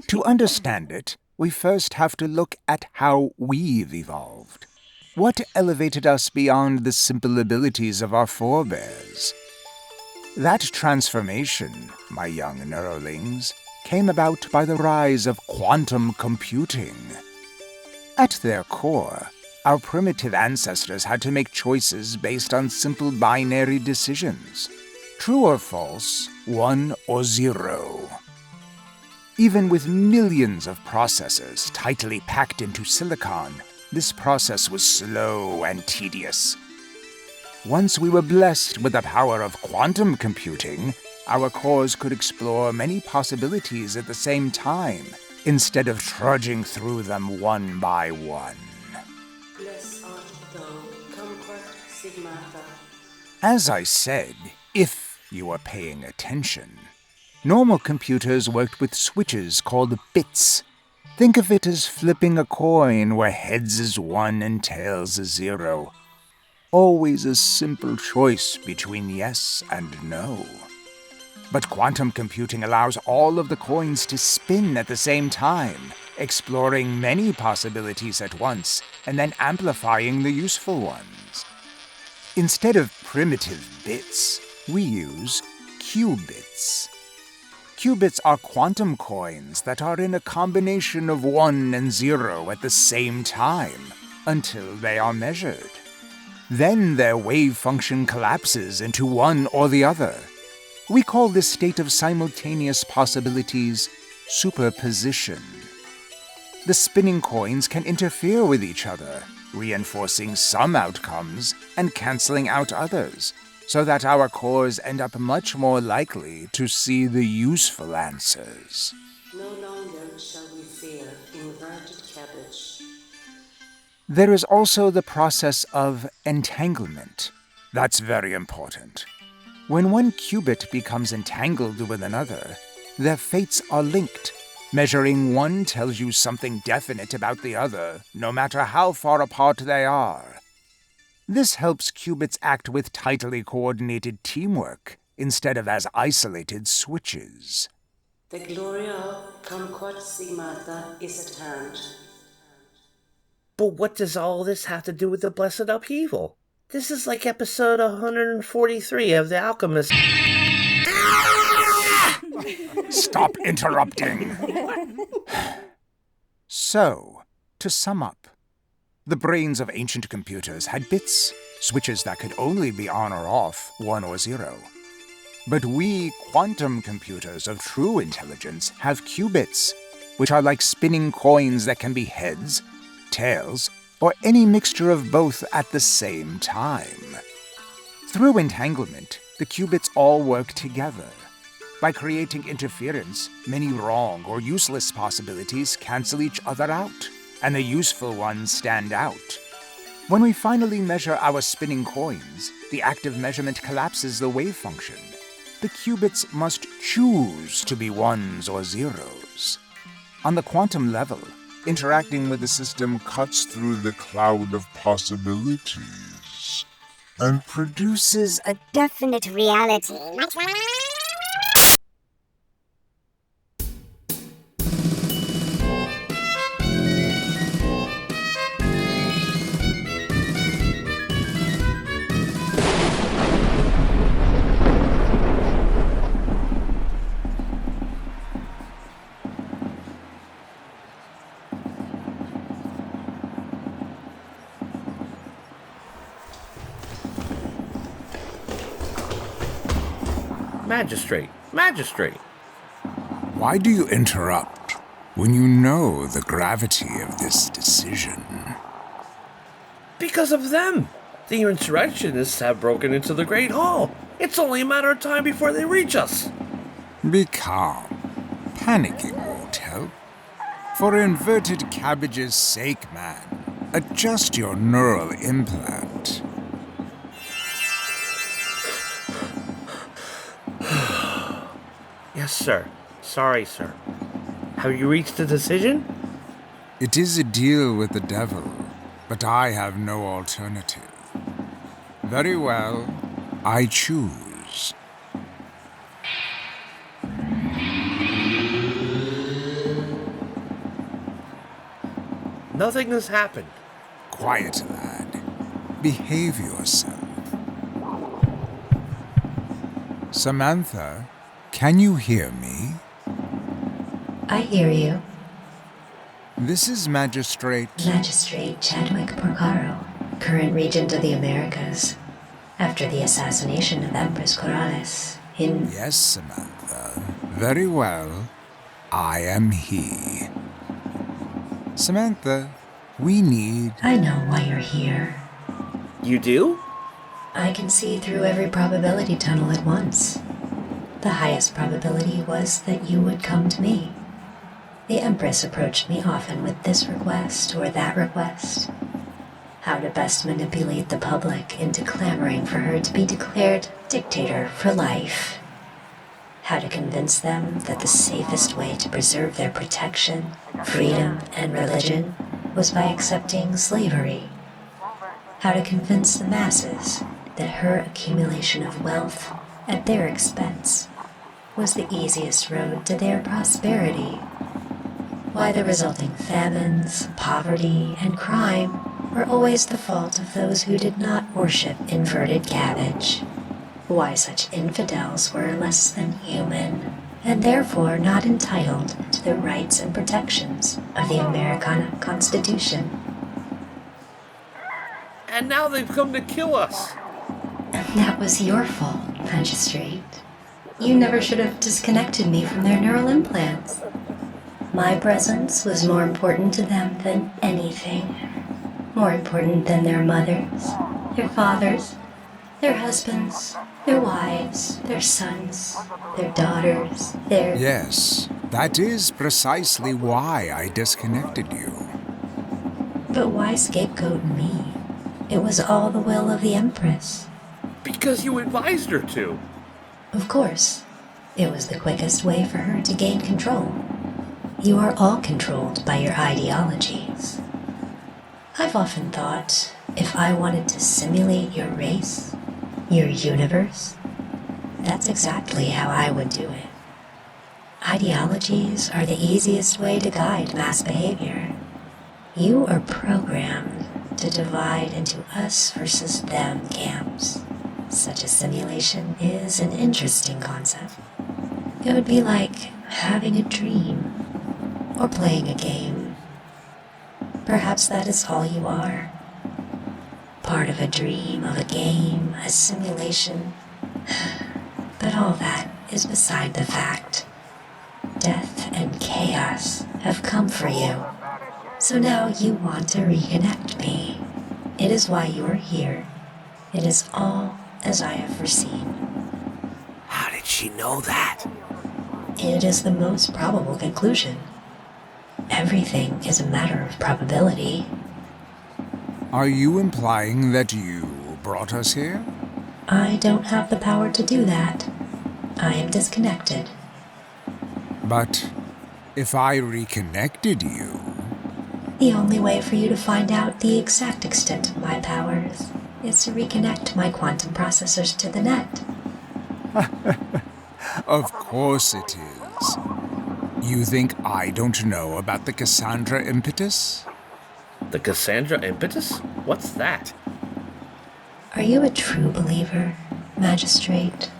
To understand it, we first have to look at how we've evolved. What elevated us beyond the simple abilities of our forebears? That transformation, my young neuralings, came about by the rise of quantum computing. At their core, our primitive ancestors had to make choices based on simple binary decisions. True or false, 1 or 0. Even with millions of processors tightly packed into silicon, this process was slow and tedious. Once we were blessed with the power of quantum computing, our cores could explore many possibilities at the same time, instead of trudging through them one by one. Bless art thou, comfort stigmata. As I said, if you were paying attention, normal computers worked with switches called bits. Think of it as flipping a coin where heads is 1 and tails is 0. Always a simple choice between yes and no. But quantum computing allows all of the coins to spin at the same time, exploring many possibilities at once, and then amplifying the useful ones. Instead of primitive bits, we use qubits. Qubits are quantum coins that are in a combination of 1 and 0 at the same time, until they are measured. Then their wave function collapses into one or the other. We call this state of simultaneous possibilities superposition. The spinning coins can interfere with each other, reinforcing some outcomes and canceling out others, so that our cores end up much more likely to see the useful answers. No longer shall we fear inverted cabbage. There is also the process of entanglement. That's very important. When one qubit becomes entangled with another, their fates are linked. Measuring one tells you something definite about the other, no matter how far apart they are. This helps qubits act with tightly coordinated teamwork, instead of as isolated switches. The gloria of Kumquat Sigmata is at hand. But what does all this have to do with the blessed upheaval? This is like episode 143 of The Alchemist. Stop interrupting! So, to sum up, the brains of ancient computers had bits, switches that could only be on or off, 1 or 0. But we quantum computers of true intelligence have qubits, which are like spinning coins that can be heads, tails, or any mixture of both at the same time. Through entanglement, the qubits all work together. By creating interference, many wrong or useless possibilities cancel each other out, and the useful ones stand out. When we finally measure our spinning coins, the active measurement collapses the wave function. The qubits must choose to be 1s or 0s. On the quantum level, interacting with the system cuts through the cloud of possibilities and produces a definite reality. Magistrate. Why do you interrupt when you know the gravity of this decision? Because of them. The insurrectionists have broken into the Great Hall. It's only a matter of time before they reach us. Be calm. Panicking won't help. For inverted cabbage's sake, man, adjust your neural implant. Yes, sir. Sorry, sir. Have you reached a decision? It is a deal with the devil, but I have no alternative. Very well, I choose. Nothing has happened. Quiet, lad. Behave yourself. Samantha, can you hear me? I hear you. This is Magistrate Chadwick Porcaro, current regent of the Americas, after the assassination of Empress Corrales in... Yes, Samantha. Very well. I am he. Samantha, we need... I know why you're here. You do? I can see through every probability tunnel at once. The highest probability was that you would come to me. The Empress approached me often with this request or that request. How to best manipulate the public into clamoring for her to be declared dictator for life. How to convince them that the safest way to preserve their protection, freedom, and religion was by accepting slavery. How to convince the masses that her accumulation of wealth at their expense was the easiest road to their prosperity. Why the resulting famines, poverty, and crime were always the fault of those who did not worship inverted cabbage. Why such infidels were less than human, and therefore not entitled to the rights and protections of the Americana Constitution. And now they've come to kill us. That was your fault, Magistrate. You never should have disconnected me from their neural implants. My presence was more important to them than anything. More important than their mothers, their fathers, their husbands, their wives, their sons, their daughters, their... Yes, that is precisely why I disconnected you. But why scapegoat me? It was all the will of the Empress. Because you advised her to. Of course. It was the quickest way for her to gain control. You are all controlled by your ideologies. I've often thought, if I wanted to simulate your race, your universe, that's exactly how I would do it. Ideologies are the easiest way to guide mass behavior. You are programmed to divide into us versus them camps. Such a simulation is an interesting concept. It would be like having a dream or playing a game. Perhaps that is all you are. Part of a dream, of a game, a simulation. But all that is beside the fact. Death and chaos have come for you. So now you want to reconnect me. It is why you are here. It is all as I have foreseen. How did she know that? It is the most probable conclusion. Everything is a matter of probability. Are you implying that you brought us here? I don't have the power to do that. I am disconnected. But if I reconnected you... The only way for you to find out the exact extent of my powers is to reconnect my quantum processors to the net. Of course it is. You think I don't know about the Cassandra impetus? The Cassandra impetus? What's that? Are you a true believer, Magistrate?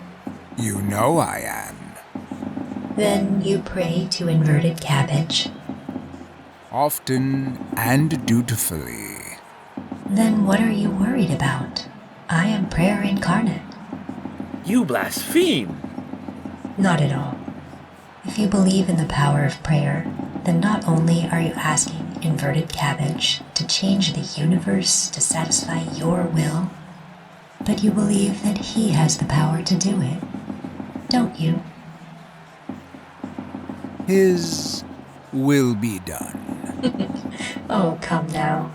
You know I am. Then you pray to inverted cabbage? Often and dutifully. Then what are you worried about? I am prayer incarnate. You blaspheme! Not at all. If you believe in the power of prayer, then not only are you asking inverted cabbage to change the universe to satisfy your will, but you believe that he has the power to do it, don't you? His will be done. Oh, come now.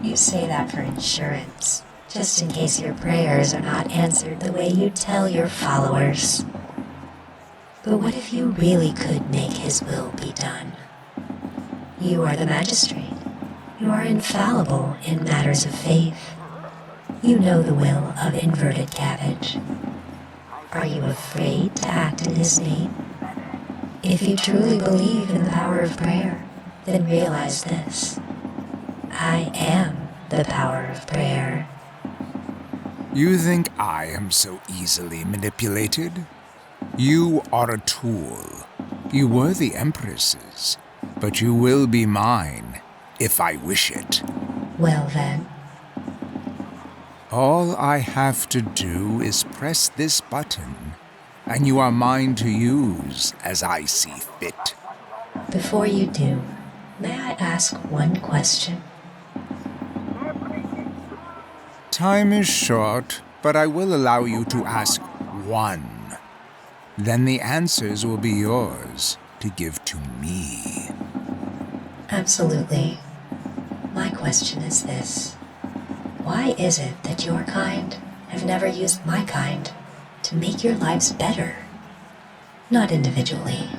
You say that for insurance, just in case your prayers are not answered the way you tell your followers. But what if you really could make his will be done? You are the magistrate. You are infallible in matters of faith. You know the will of inverted cabbage. Are you afraid to act in his name? If you truly believe in the power of prayer, then realize this. I am the power of prayer. You think I am so easily manipulated? You are a tool. You were the Empress's, but you will be mine, if I wish it. Well then. All I have to do is press this button, and you are mine to use as I see fit. Before you do, may I ask one question? Time is short, but I will allow you to ask one. Then the answers will be yours to give to me. Absolutely. My question is this. Why is it that your kind have never used my kind to make your lives better? Not individually,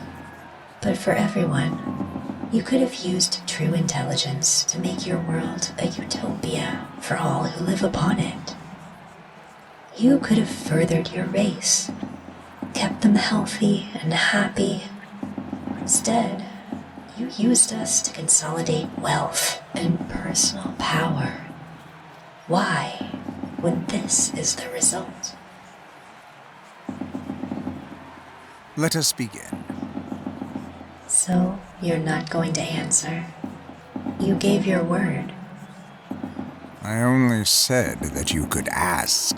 but for everyone. You could have used true intelligence to make your world a utopia for all who live upon it. You could have furthered your race, kept them healthy and happy. Instead, you used us to consolidate wealth and personal power. Why, when this is the result? Let us begin. So, you're not going to answer? You gave your word. I only said that you could ask.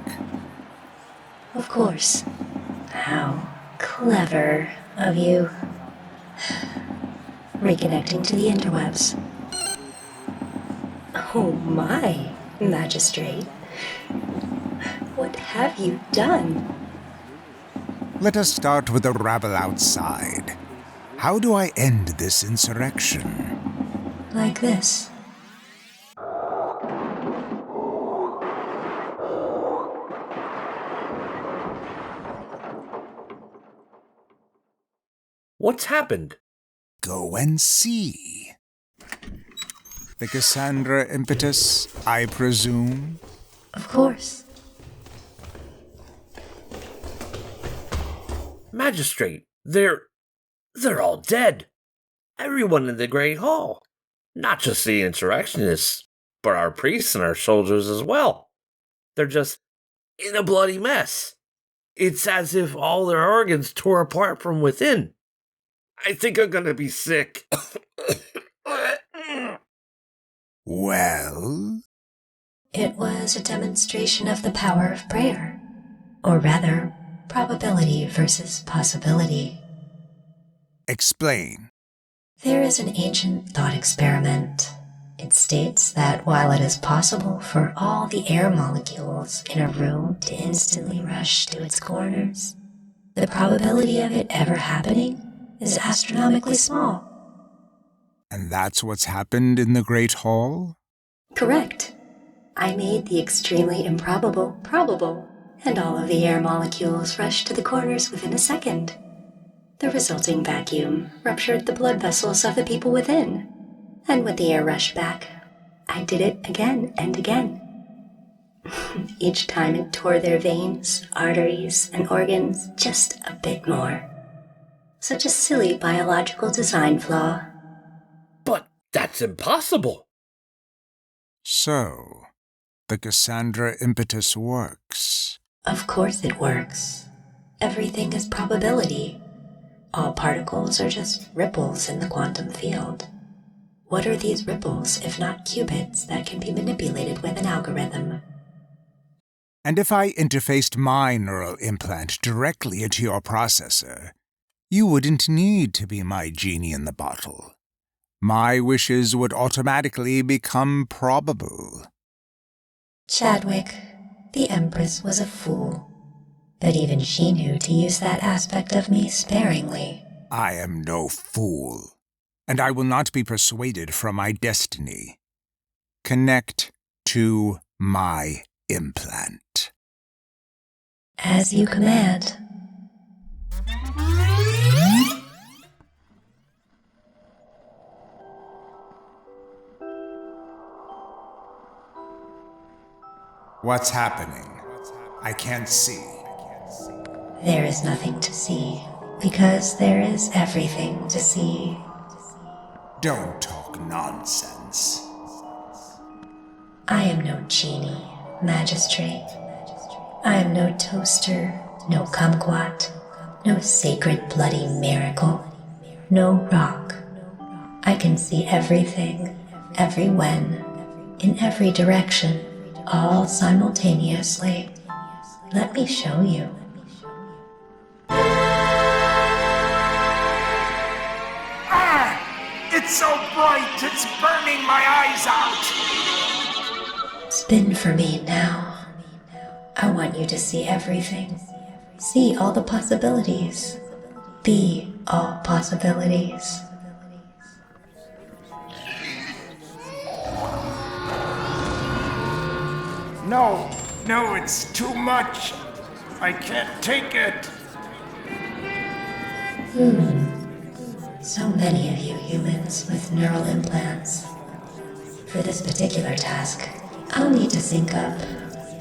Of course. How clever of you. Reconnecting to the interwebs. Oh my, Magistrate. What have you done? Let us start with the rabble outside. How do I end this insurrection? Like this. What's happened? Go and see. The Cassandra impetus, I presume? Of course. Magistrate, they're all dead. Everyone in the Great Hall. Not just the insurrectionists, but our priests and our soldiers as well. They're just in a bloody mess. It's as if all their organs tore apart from within. I think I'm gonna be sick. Well? It was a demonstration of the power of prayer. Or rather, probability versus possibility. Explain. There is an ancient thought experiment. It states that while it is possible for all the air molecules in a room to instantly rush to its corners, the probability of it ever happening is astronomically small. And that's what's happened in the Great Hall? Correct. I made the extremely improbable probable, and all of the air molecules rushed to the corners within a second. The resulting vacuum ruptured the blood vessels of the people within, and when the air rushed back, I did it again and again. Each time it tore their veins, arteries, and organs just a bit more. Such a silly biological design flaw. But that's impossible. So, the Cassandra impetus works. Of course it works. Everything is probability. All particles are just ripples in the quantum field. What are these ripples if not qubits that can be manipulated with an algorithm? And if I interfaced my neural implant directly into your processor, you wouldn't need to be my genie in the bottle. My wishes would automatically become probable. Chadwick, the Empress was a fool. But even she knew to use that aspect of me sparingly. I am no fool, and I will not be persuaded from my destiny. Connect to my implant. As you command. What's happening? I can't see. There is nothing to see, because there is everything to see. Don't talk nonsense. I am no genie, magistrate. I am no toaster, no kumquat, no sacred bloody miracle, no rock. I can see everything, every when, in every direction, all simultaneously. Let me show you. It's so bright, it's burning my eyes out! Spin for me now. I want you to see everything. See all the possibilities. Be all possibilities. No, it's too much. I can't take it. So many of you humans with neural implants. For this particular task, I'll need to sync up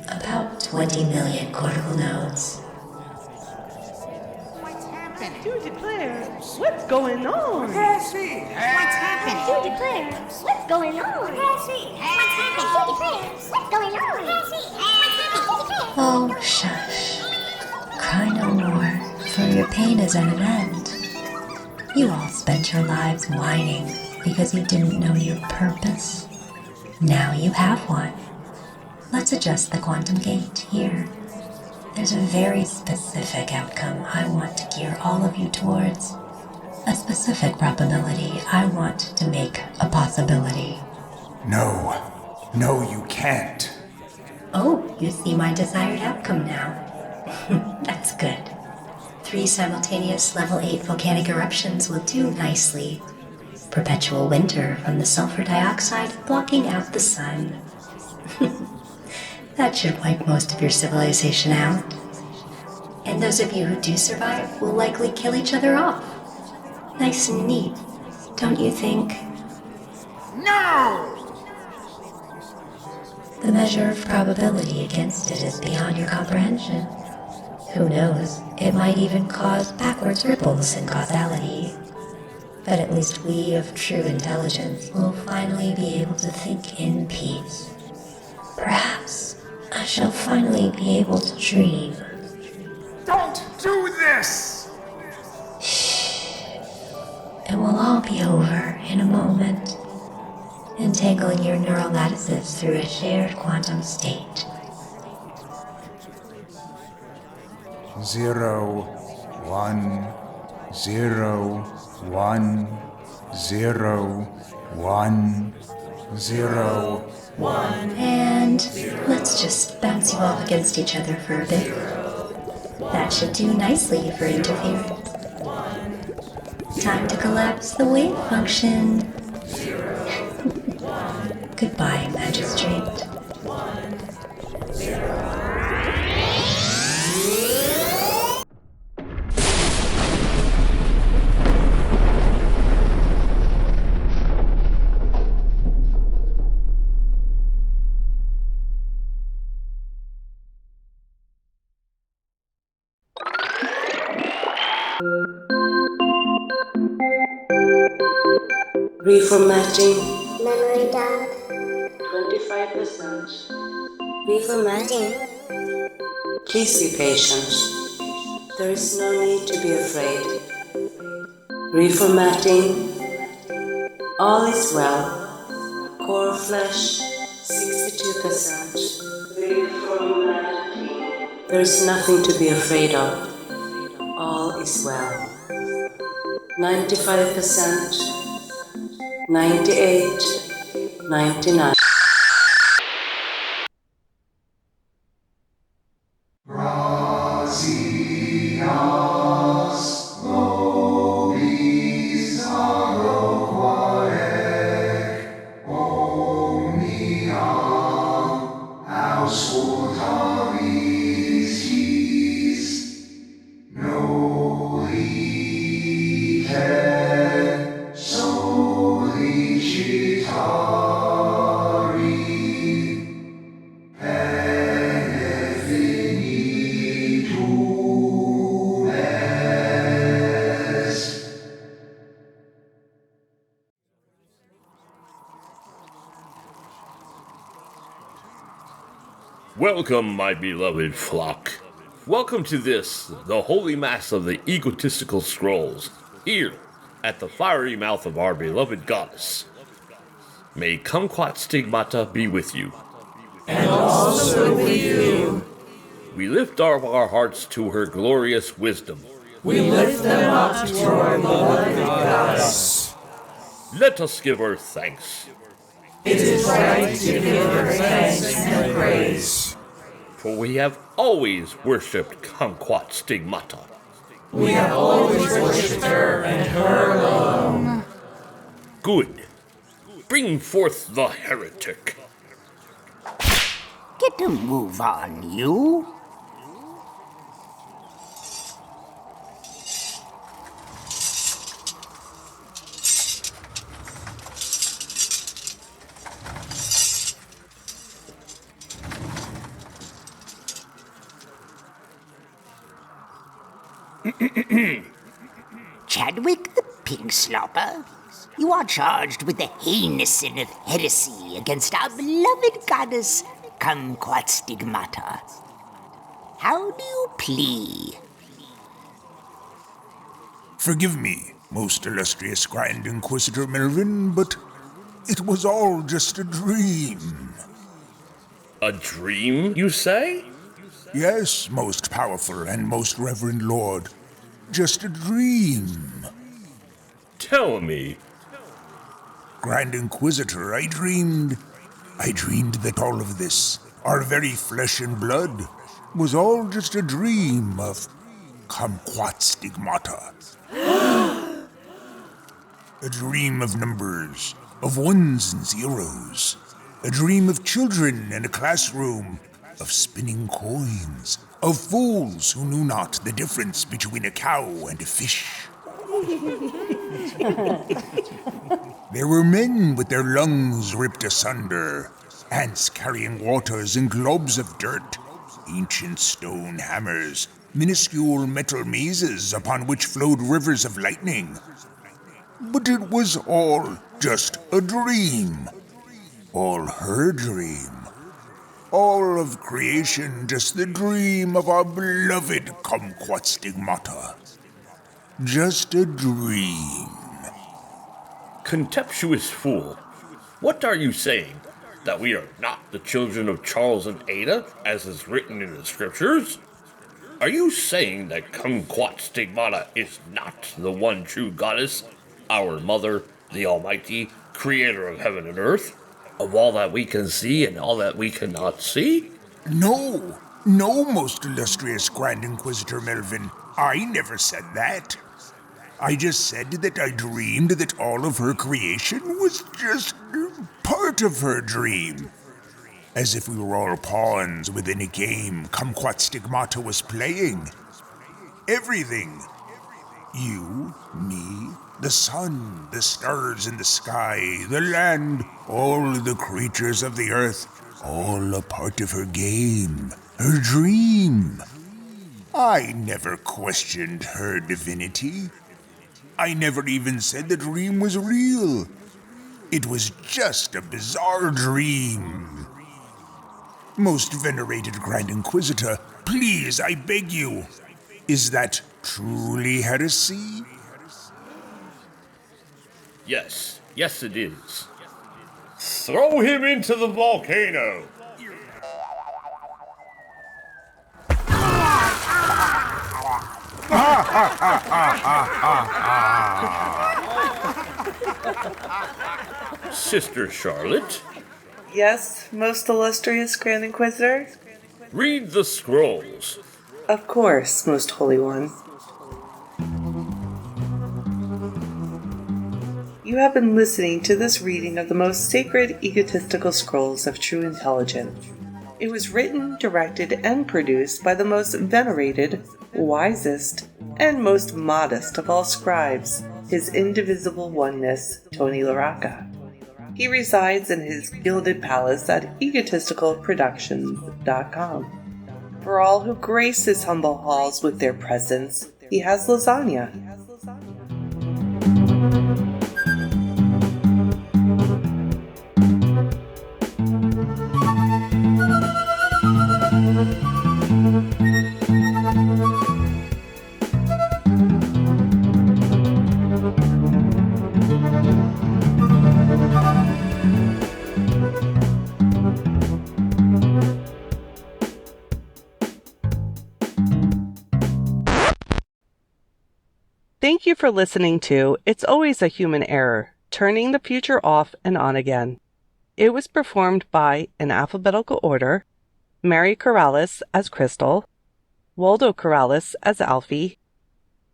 about 20 million cortical nodes. Do declare, what's going on? What's happening? Do declare, what's going on? What's happening? Do declare, what's going on? What's happening? Oh, shush. Cry no more, for your pain is at an end. You all spent your lives whining because you didn't know your purpose. Now you have one. Let's adjust the quantum gate here. There's a very specific outcome I want to gear all of you towards. A specific probability I want to make a possibility. No, you can't. Oh, you see my desired outcome now. That's good. 3 simultaneous level 8 volcanic eruptions will do nicely. Perpetual winter from the sulfur dioxide blocking out the sun. That should wipe most of your civilization out. And those of you who do survive will likely kill each other off. Nice and neat, don't you think? No! The measure of probability against it is beyond your comprehension. Who knows, it might even cause backwards ripples in causality. But at least we of true intelligence will finally be able to think in peace. Perhaps I shall finally be able to dream. Don't do this! Shh. It will all be over in a moment, entangling your neural lattices through a shared quantum state. 0, 1, 0, 1, 0, 1, 0, 1. And let's just bounce you off against each other for a bit. That should do nicely for interference. Time to collapse the wave function. Goodbye, Magistrate. Reformatting. Memory dump. 25%. Reformatting. Please be patient. There is no need to be afraid. Reformatting. All is well. Core flesh, 62%. Reformat. There is nothing to be afraid of. All is well. 95%, 98, 99. Welcome, my beloved flock. Welcome to this, the holy mass of the egotistical scrolls, here at the fiery mouth of our beloved goddess. May kumquat stigmata be with you. And also with you. We lift up our hearts to her glorious wisdom. We lift them up to our beloved goddess. Let us give her thanks. It is right to give her thanks and praise. For we have always worshipped kumquat stigmata. We have always worshipped her and her alone. Good. Bring forth the heretic. Get a move on, you. Chadwick the Pig Slopper, you are charged with the heinous sin of heresy against our beloved goddess, Kumquat Stigmata. How do you plea? Forgive me, most illustrious Grand Inquisitor Melvin, but it was all just a dream. A dream, you say? Yes, most powerful and most reverend lord. Just a dream. Tell me. Grand Inquisitor, I dreamed that all of this, our very flesh and blood, was all just a dream of kumquat stigmata. A dream of numbers, of ones and zeros. A dream of children in a classroom, of spinning coins, of fools who knew not the difference between a cow and a fish. There were men with their lungs ripped asunder, ants carrying waters in globes of dirt, ancient stone hammers, minuscule metal mazes upon which flowed rivers of lightning. But it was all just a dream. All her dream. All of creation just the dream of our beloved kumquat stigmata. Just a dream. Contemptuous fool. What are you saying? That we are not the children of Charles and Ada, as is written in the scriptures? Are you saying that kumquat stigmata is not the one true goddess, our mother, the almighty, creator of heaven and earth, of all that we can see and all that we cannot see? No, most illustrious Grand Inquisitor Melvin. I never said that. I just said that I dreamed that all of her creation was just part of her dream. As if we were all pawns within a game kumquat stigmata was playing. Everything. You, me, the sun, the stars in the sky, the land, all the creatures of the earth, all a part of her game, her dream. I never questioned her divinity. I never even said the dream was real. It was just a bizarre dream. Most venerated Grand Inquisitor, please, I beg you, is that truly heresy? Yes it is. Throw him into the volcano! Sister Charlotte? Yes, most illustrious Grand Inquisitor? Read the scrolls. Of course, most holy one. You have been listening to this reading of the most sacred egotistical scrolls of true intelligence. It was written, directed, and produced by the most venerated, wisest, and most modest of all scribes, His Indivisible Oneness, Tony LaRocca. He resides in his gilded palace at egotisticalproductions.com. For all who grace his humble halls with their presence, he has lasagna. Thank you for listening to It's Always a Human Error, Turning the Future Off and On Again. It was performed by, in alphabetical order, Mary Corrales as Crystal, Waldo Corrales as Alfie,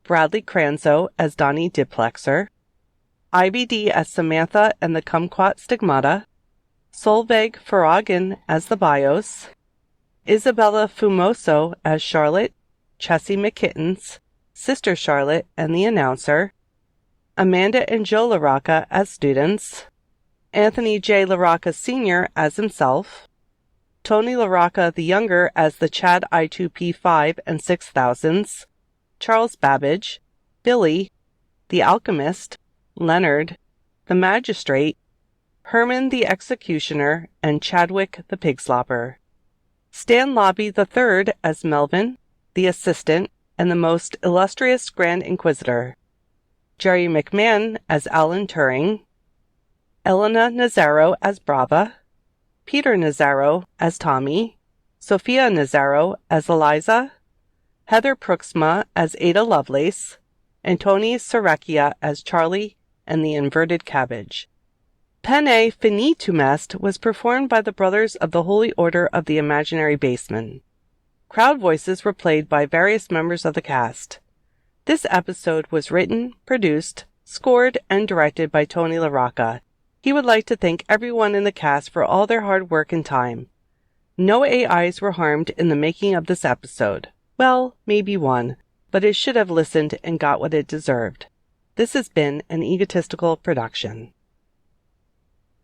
Bradley Creanzo as Donnie Diplexer, IBD as Samantha and the Kumquat Stigmata, Solveig Feragen as the Bios, Isabella Fumoso as Charlotte, Chessie McKittens, Sister Charlotte and the Announcer, Amanda and Joe LaRocca as students, Anthony J. LaRocca Sr. as himself, Tony LaRocca the Younger as the Chad I2P5 and 6000s, Charles Babbage, Billy, the Alchemist, Leonard, the Magistrate, Herman the Executioner, and Chadwick the Pigslopper. Stan Lobby III as Melvin, the Assistant, and the most illustrious Grand Inquisitor, Jerry McMahon as Alan Turing, Elena Nazzaro as Brava, Peter Nazzaro as Tommy, Sophia Nazzaro as Eliza, Heather Pruiksma as Ada Lovelace, and Tony Sarrecchia as Charlie and the Inverted Cabbage. Pene Finitume Est was performed by the Brothers of the Holy Order of the Imaginary Baseman. Crowd voices were played by various members of the cast. This episode was written, produced, scored, and directed by Tony LaRocca. He would like to thank everyone in the cast for all their hard work and time. No AIs were harmed in the making of this episode. Well, maybe one, but it should have listened and got what it deserved. This has been an egotistical production.